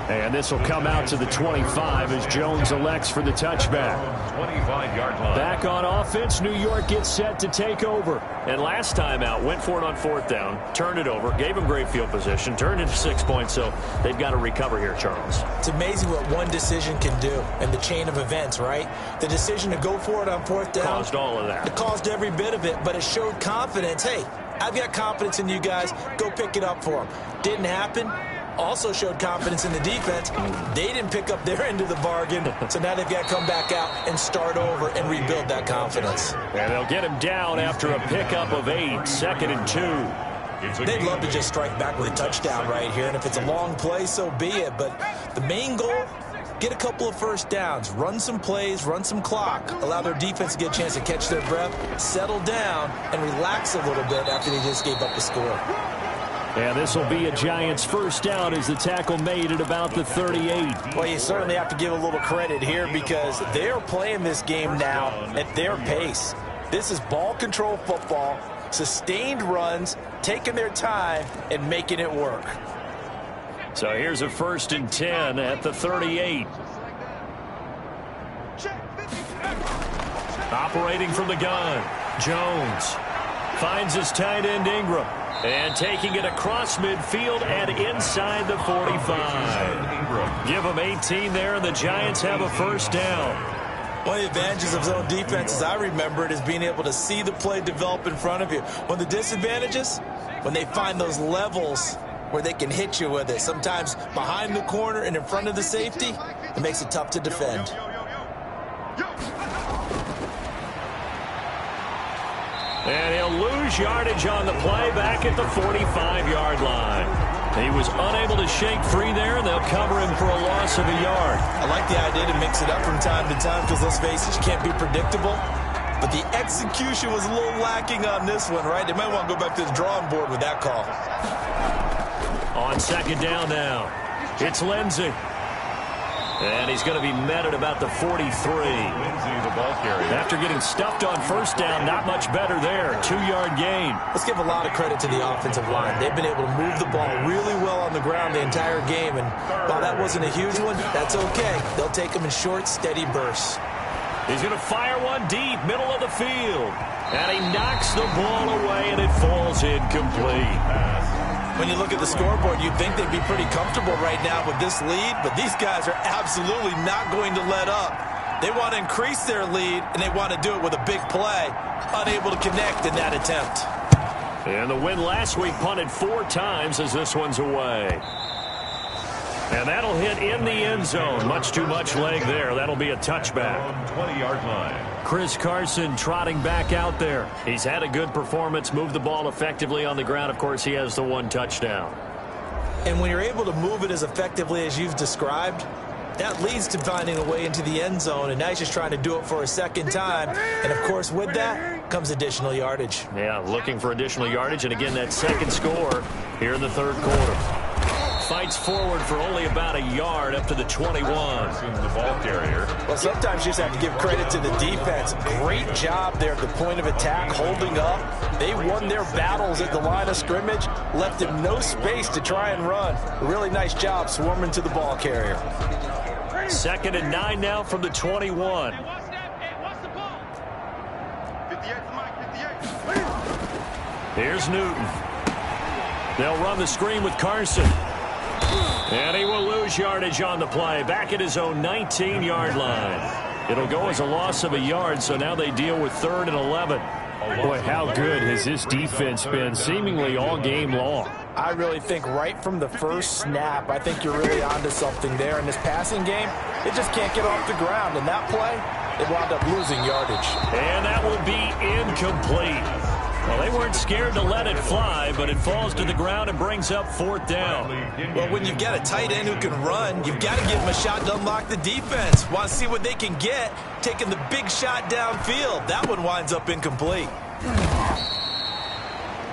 And this will come out to the 25 as Jones elects for the touchback. 25-yard line. Back on offense, New York gets set to take over. And last time out, went for it on 4th down, turned it over, gave them great field position, turned into 6 points, so they've got to recover here, Charles. It's amazing what one decision can do in the chain of events, right? The decision to go for it on 4th down. Caused all of that. It caused every bit of it, but it showed confidence. Hey, I've got confidence in you guys. Go pick it up for them. Didn't happen. Also showed confidence in the defense. They didn't pick up their end of the bargain, so now they've got to come back out and start over and rebuild that confidence. And they'll get him down after a pickup of 8, 2nd and 2. They'd love to just strike back with a touchdown right here, and if it's a long play, so be it. But the main goal, get a couple of first downs, run some plays, run some clock, allow their defense to get a chance to catch their breath, settle down, and relax a little bit after they just gave up the score. And this will be a Giants first down as the tackle made at about the 38. Well, you certainly have to give a little credit here because they're playing this game now at their pace. This is ball control football, sustained runs, taking their time and making it work. So here's a 1st and 10 at the 38. Operating from the gun, Jones finds his tight end Ingram. And taking it across midfield and inside the 45. Give them 18 there, and the Giants have a first down. One of the advantages of zone defense, as I remember it, is being able to see the play develop in front of you. One of the disadvantages, when they find those levels where they can hit you with it, sometimes behind the corner and in front of the safety, it makes it tough to defend. And he'll lose yardage on the play back at the 45-yard line. He was unable to shake free there, and they'll cover him for a loss of a yard. I like the idea to mix it up from time to time because, let's face it, you can't be predictable. But the execution was a little lacking on this one, right? They might want to go back to the drawing board with that call. On 2nd down now, it's Lindsey. And he's going to be met at about the 43. The ball carrier. After getting stuffed on 1st down, not much better there. 2-yard gain. Let's give a lot of credit to the offensive line. They've been able to move the ball really well on the ground the entire game. And while that wasn't a huge one, that's okay. They'll take them in short, steady bursts. He's going to fire one deep, middle of the field. And he knocks the ball away, and it falls incomplete. When you look at the scoreboard, you'd think they'd be pretty comfortable right now with this lead, but these guys are absolutely not going to let up. They want to increase their lead, and they want to do it with a big play. Unable to connect in that attempt. And the win last week punted 4 times as this one's away. And that'll hit in the end zone. Much too much leg there. That'll be a touchback. 20-yard line. Chris Carson trotting back out there. He's had a good performance, moved the ball effectively on the ground. Of course, he has the 1 touchdown. And when you're able to move it as effectively as you've described, that leads to finding a way into the end zone, and now he's just trying to do it for a 2nd time. And, of course, with that comes additional yardage. Yeah, looking for additional yardage, and again, that 2nd score here in the 3rd quarter. Fights forward for only about a yard up to the 21. The ball carrier. Well, sometimes you just have to give credit to the defense. Great job there at the point of attack, holding up. They won their battles at the line of scrimmage, left him no space to try and run. A really nice job swarming to the ball carrier. 2nd and 9 now from the 21. Here's Newton. They'll run the screen with Carson. And he will lose yardage on the play. Back at his own 19-yard line. It'll go as a loss of a yard, so now they deal with 3rd and 11. Boy, how good has this defense been seemingly all game long? I really think right from the first snap, I think you're really onto something there. In this passing game, they just can't get off the ground. In that play, they wound up losing yardage. And that will be incomplete. Well, they weren't scared to let it fly, but it falls to the ground and brings up 4th down. Well, when you've got a tight end who can run, you've got to give him a shot to unlock the defense. Want to see what they can get, taking the big shot downfield. That one winds up incomplete.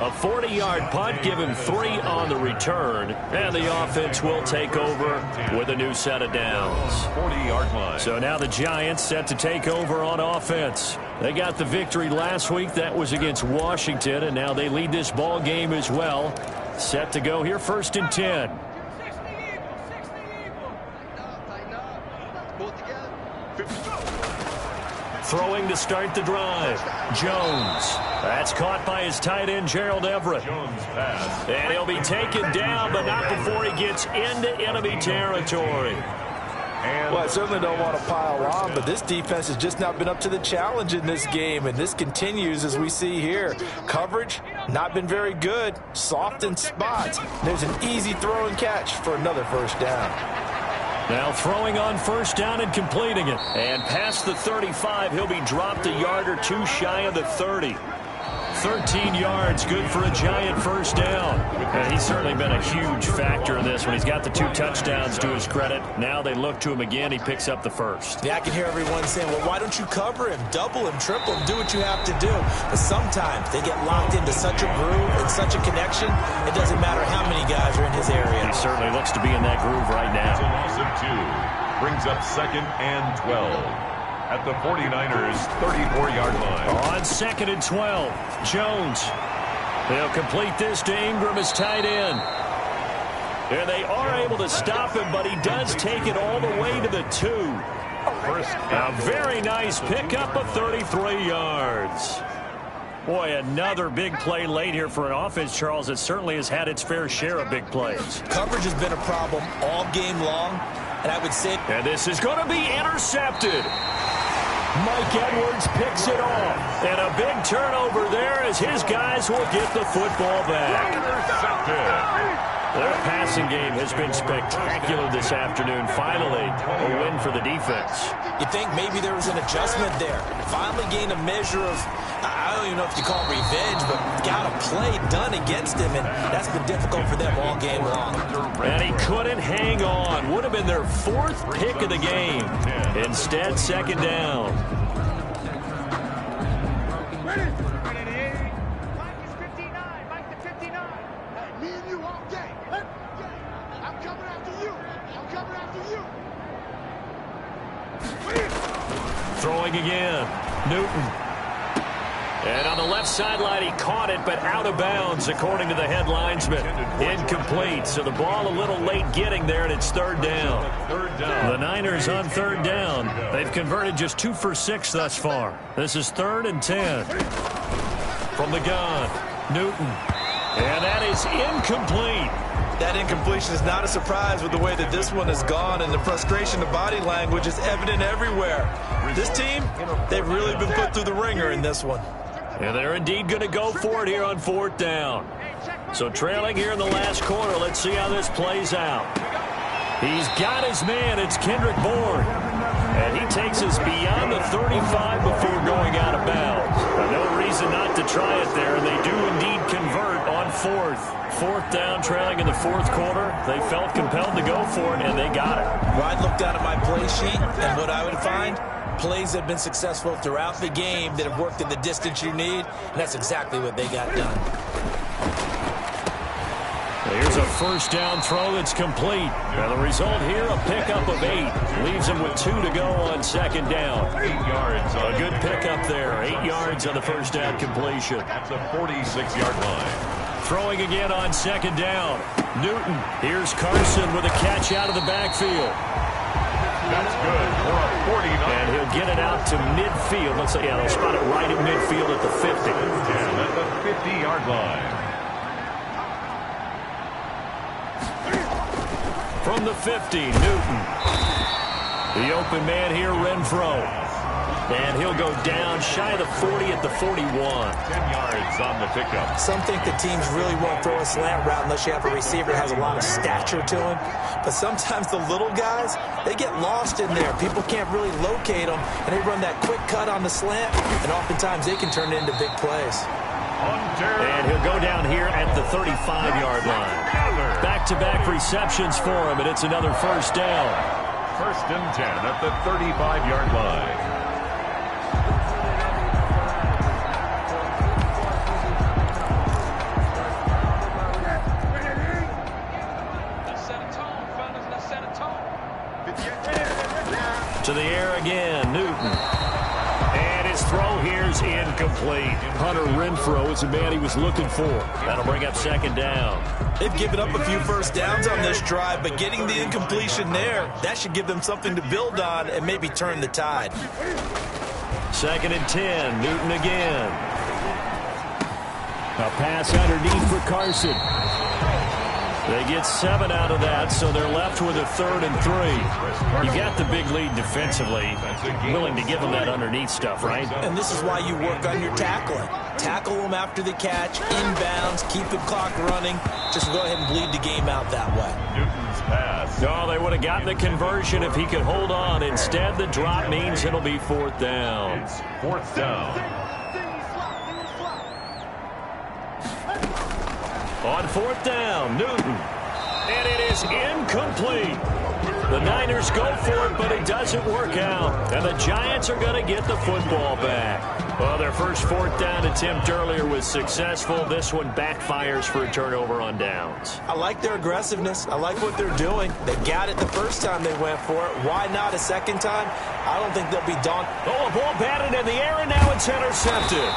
A 40-yard punt, give him 3 on the return, and the offense will take over with a new set of downs. 40-yard line. So now the Giants set to take over on offense. They got the victory last week. That was against Washington, and now they lead this ball game as well. Set to go here, 1st and 10. Throwing to start the drive. Jones. That's caught by his tight end, Gerald Everett. And he'll be taken down, but not before he gets into enemy territory. Well, I certainly don't want to pile on, but this defense has just not been up to the challenge in this game, and this continues as we see here. Coverage, not been very good, soft in spots. There's an easy throw and catch for another first down. Now throwing on first down and completing it. And past the 35, he'll be dropped a yard or two shy of the 30. 13 yards, good for a Giant first down. And he's certainly been a huge factor in this when he's got the 2 touchdowns to his credit. Now they look to him again. He picks up the first. Yeah, I can hear everyone saying, well, why don't you cover him, double him, triple him, do what you have to do. But sometimes they get locked into such a groove and such a connection, it doesn't matter how many guys are in his area. He certainly looks to be in that groove right now. It's a loss of 2. Brings up 2nd and 12. At the 49ers' 34-yard line. On 2nd and 12, Jones. They'll complete this to Ingram as tight end. And they are able to stop him, but he does take it all the way to the 2. A very nice pickup of 33 yards. Boy, another big play late here for an offense, Charles, that certainly has had its fair share of big plays. Coverage has been a problem all game long, and I would say... And this is going to be intercepted. Mike Edwards picks it off. And a big turnover there as his guys will get the football back. Their passing game has been spectacular this afternoon. Finally, a win for the defense. You think maybe there was an adjustment there. Finally gained a measure of, I don't even know if you call it revenge, but got a play done against him, and that's been difficult for them all game long. And he couldn't hang on. Would have been their 4th pick of the game. Instead, 2nd down. Throwing again. Newton. And on the left sideline, he caught it, but out of bounds, according to the head linesman. Incomplete, so the ball a little late getting there, and it's 3rd down. The Niners on 3rd down. They've converted just 2 for 6 thus far. This is 3rd and 10. From the gun, Newton. And that is incomplete. That incompletion is not a surprise with the way that this one has gone, and the frustration of body language is evident everywhere. This team, they've really been put through the ringer in this one. And they're indeed going to go for it here on 4th down. So trailing here in the last quarter, let's see how this plays out. He's got his man. It's Kendrick Bourne. And he takes us beyond the 35 before going out of bounds. No reason not to try it there, and they do indeed convert on 4th. 4th down, trailing in the 4th quarter. They felt compelled to go for it, and they got it. Well, I'd look down at my play sheet, and what I would find, plays that have been successful throughout the game that have worked in the distance you need, and that's exactly what they got done. Here's a first down throw that's complete. And the result here, a pickup of 8. Leaves him with 2 to go on 2nd down. 8 yards. A good pickup there. 8 yards on the first down completion. That's a 46-yard line. Throwing again on 2nd down. Newton. Here's Carson with a catch out of the backfield. That's good for a 49. And he'll get it out to midfield. Let's say, yeah, they'll spot it right at midfield at the 50. And at the 50-yard line. From the 50, Newton. The open man here, Renfro. And he'll go down shy of the 40 at the 41. 10 yards on the pickup. Some think the teams really won't throw a slant route unless you have a receiver that has a lot of stature to him. But sometimes the little guys, they get lost in there. People can't really locate them, and they run that quick cut on the slant, and oftentimes they can turn it into big plays. And he'll go down here at the 35-yard line. Back-to-back receptions for him, and it's another first down. 1st and 10 at the 35-yard line. To the air again, Newton. And his throw here is incomplete. Hunter Renfro is the man he was looking for. That'll bring up 2nd down. They've given up a few first downs on this drive, but getting the incompletion there, that should give them something to build on and maybe turn the tide. 2nd and 10. Newton again. A pass underneath for Carson. They get 7 out of that, so they're left with a 3rd and 3. You got the big lead defensively. Willing to give them that underneath stuff, right? And this is why you work on your tackling. Tackle them after the catch, inbounds, keep the clock running. Just go ahead and bleed the game out that way. Newton's pass. No, they would have gotten the conversion if he could hold on. Instead, the drop means it'll be 4th down. It's 4th down. On 4th down, Newton. And it is incomplete. The Niners go for it, but it doesn't work out. And the Giants are going to get the football back. Well, their first 4th down attempt earlier was successful. This one backfires for a turnover on downs. I like their aggressiveness. I like what they're doing. They got it the first time they went for it. Why not a second time? I don't think they'll be daunted. Oh, a ball batted in the air, and now it's intercepted.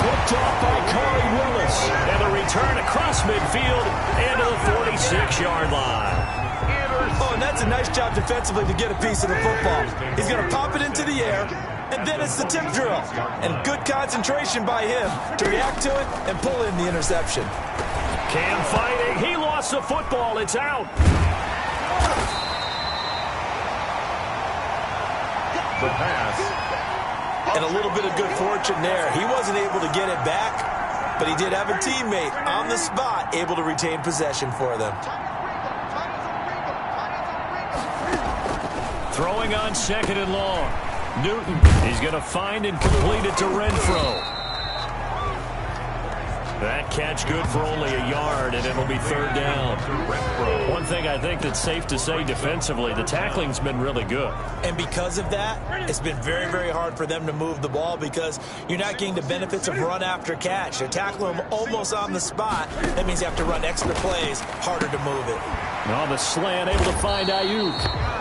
Picked off by Corey Willis. And the return across midfield into the 46-yard line. Oh, and that's a nice job defensively to get a piece of the football. He's going to pop it into the air, and then it's the tip drill. And good concentration by him to react to it and pull in the interception. Cam fighting. He lost the football. It's out. The pass. And a little bit of good fortune there. He wasn't able to get it back, but he did have a teammate on the spot able to retain possession for them. Throwing on 2nd and long. Newton, he's going to find and complete it to Renfro. That catch good for only a yard, and it'll be 3rd down. One thing I think that's safe to say defensively, the tackling's been really good. And because of that, it's been very, very hard for them to move the ball because you're not getting the benefits of run after catch. They're tackling them almost on the spot. That means you have to run extra plays, harder to move it. On the slant, able to find Ayuk.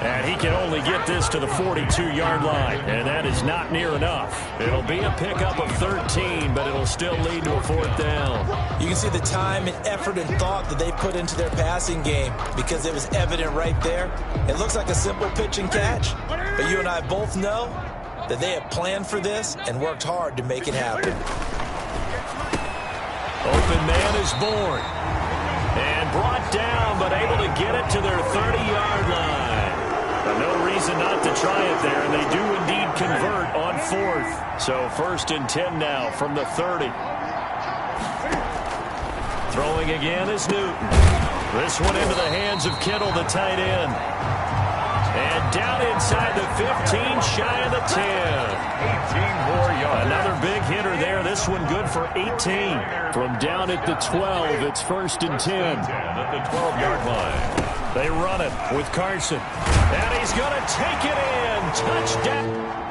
And he can only get this to the 42-yard line, and that is not near enough. It'll be a pickup of 13, but it'll still lead to a 4th down. You can see the time and effort and thought that they put into their passing game because it was evident right there. It looks like a simple pitch and catch, but you and I both know that they have planned for this and worked hard to make it happen. Open man is born. And brought down, but able to get it to their 30-yard line. But no reason not to try it there, and they do indeed convert on 4th. So 1st and 10 now from the 30. Throwing again is Newton. This one into the hands of Kittle, the tight end. And down inside the 15, shy of the 10. 18 more yards. Another big hitter there. This one good for 18. From down at the 12, it's 1st and 10. At the 12-yard line. They run it with Carson. And he's going to take it in. Touchdown.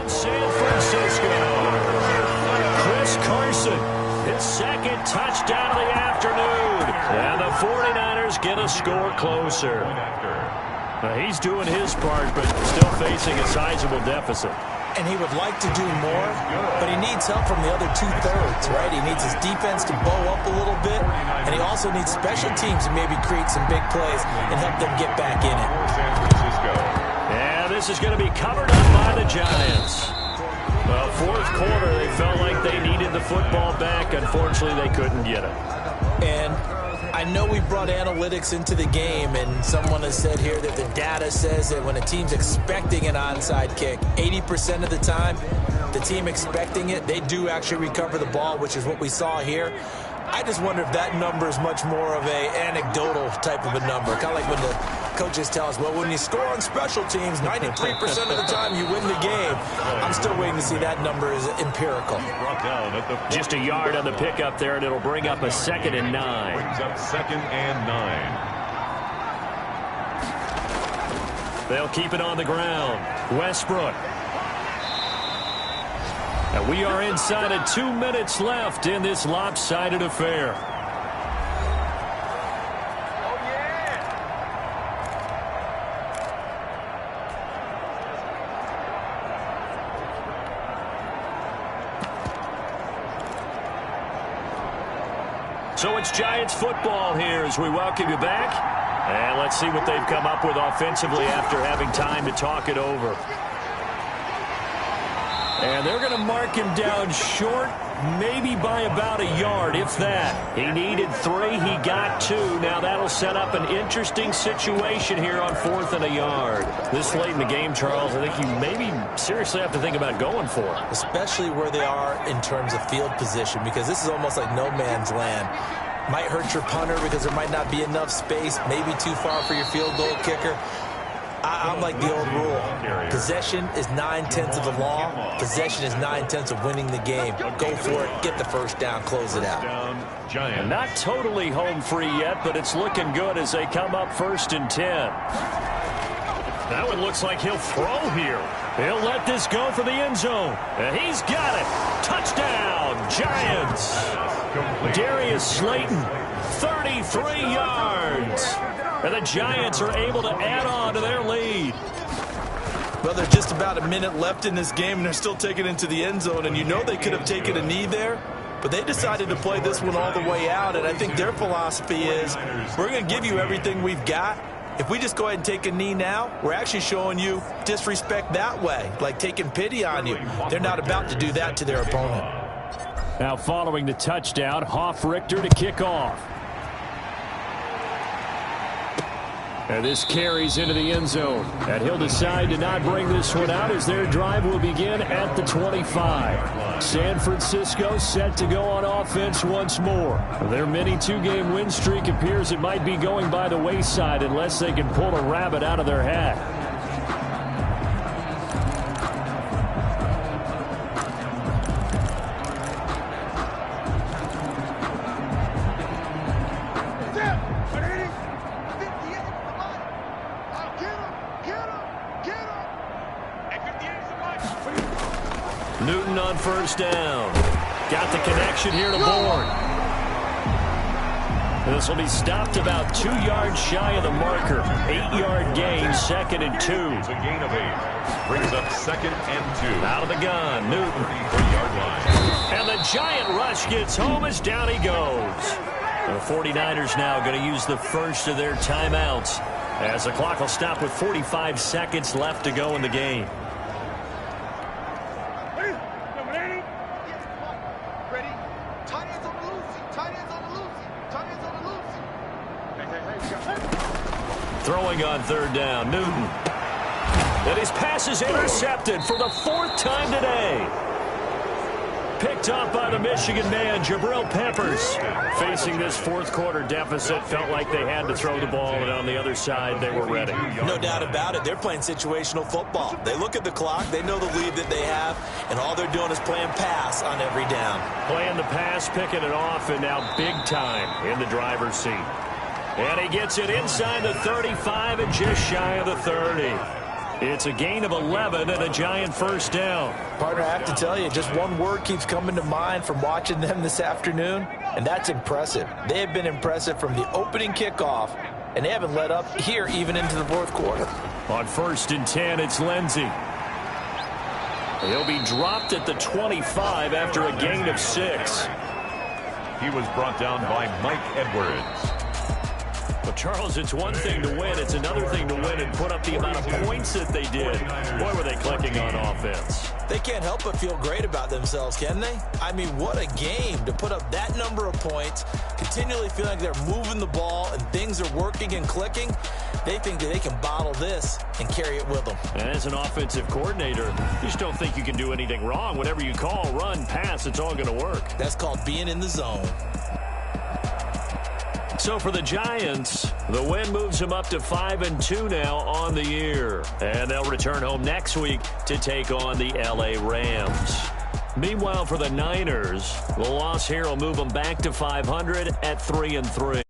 San Francisco. Chris Carson, his second touchdown of the afternoon. And the 49ers get a score closer. He's doing his part, but still facing a sizable deficit. And he would like to do more, but he needs help from the other two-thirds, right? He needs his defense to bow up a little bit, and he also needs special teams to maybe create some big plays and help them get back in it. And this is going to be covered up by the Giants. Well, fourth quarter, they felt like they needed the football back. Unfortunately, they couldn't get it. And I know we brought analytics into the game, and someone has said here that the data says that when a team's expecting an onside kick, 80% of the time, the team expecting it, they do actually recover the ball, which is what we saw here. I just wonder if that number is much more of a anecdotal type of a number. Kind of like when the coaches tell us, well, when you score on special teams, 93% of the time you win the game. I'm still waiting to see that number is empirical. Just a yard on the pickup there, and it'll bring up a 2nd and 9. Brings up 2nd and 9. They'll keep it on the ground. Westbrook. And we are inside of 2 minutes left in this lopsided affair. So it's Giants football here as we welcome you back. And let's see what they've come up with offensively after having time to talk it over. And they're going to mark him down short, maybe by about a yard, if that. He needed 3. He got 2. Now that'll set up an interesting situation here on 4th and a yard. This late in the game, Charles, I think you maybe seriously have to think about going for it. Especially where they are in terms of field position, because this is almost like no man's land. Might hurt your punter because there might not be enough space, maybe too far for your field goal kicker. I'm like the old rule. Possession is 9/10 of the law. Possession is 9/10 of winning the game. Go for it. Get the first down. Close it out. Not totally home free yet, but it's looking good as they come up 1st and 10. That one looks like he'll throw here. He'll let this go for the end zone. And he's got it. Touchdown, Giants. Darius Slayton, 33 yards. And the Giants are able to add on to their lead. Well, there's just about a minute left in this game, and they're still taking it into the end zone. And you know they could have taken a knee there, but they decided to play this one all the way out. And I think their philosophy is, we're going to give you everything we've got. If we just go ahead and take a knee now, we're actually showing you disrespect that way, like taking pity on you. They're not about to do that to their opponent. Now following the touchdown, Hoff-Richter to kick off. And this carries into the end zone. And he'll decide to not bring this one out as their drive will begin at the 25. San Francisco set to go on offense once more. Their mini 2-game win streak appears it might be going by the wayside unless they can pull a rabbit out of their hat. Newton on 1st down. Got the connection here to Bourne. This will be stopped about 2 yards shy of the marker. 8-yard gain, 2nd and 2. It's a gain of 8. Brings up 2nd and 2. Out of the gun, Newton. 33-yard line. And the Giant rush gets home as down he goes. The 49ers now going to use the first of their timeouts as the clock will stop with 45 seconds left to go in the game. Throwing on 3rd down, Newton. And his pass is intercepted for the 4th time today. Picked up by the Michigan man, Jabril Peppers. Facing this 4th quarter deficit, felt like they had to throw the ball, and on the other side, they were ready. No doubt about it. They're playing situational football. They look at the clock, they know the lead that they have, and all they're doing is playing pass on every down. Playing the pass, picking it off, and now big time in the driver's seat. And he gets it inside the 35 and just shy of the 30. It's a gain of 11 and a Giant first down. Partner, I have to tell you, just one word keeps coming to mind from watching them this afternoon, and that's impressive. They have been impressive from the opening kickoff, and they haven't let up here even into the fourth quarter. On 1st and 10, it's Lindsey. He'll be dropped at the 25 after a gain of 6. He was brought down by Mike Edwards. Well, Charles, it's one thing to win. It's another thing to win and put up the amount of points that they did. Boy, were they clicking on offense. They can't help but feel great about themselves, can they? I mean, what a game to put up that number of points, continually feel like they're moving the ball and things are working and clicking. They think that they can bottle this and carry it with them. And as an offensive coordinator, you just don't think you can do anything wrong. Whatever you call, run, pass, it's all going to work. That's called being in the zone. So for the Giants, the win moves them up to 5-2 now on the year. And they'll return home next week to take on the LA Rams. Meanwhile, for the Niners, the loss here will move them back to 500 at 3-3.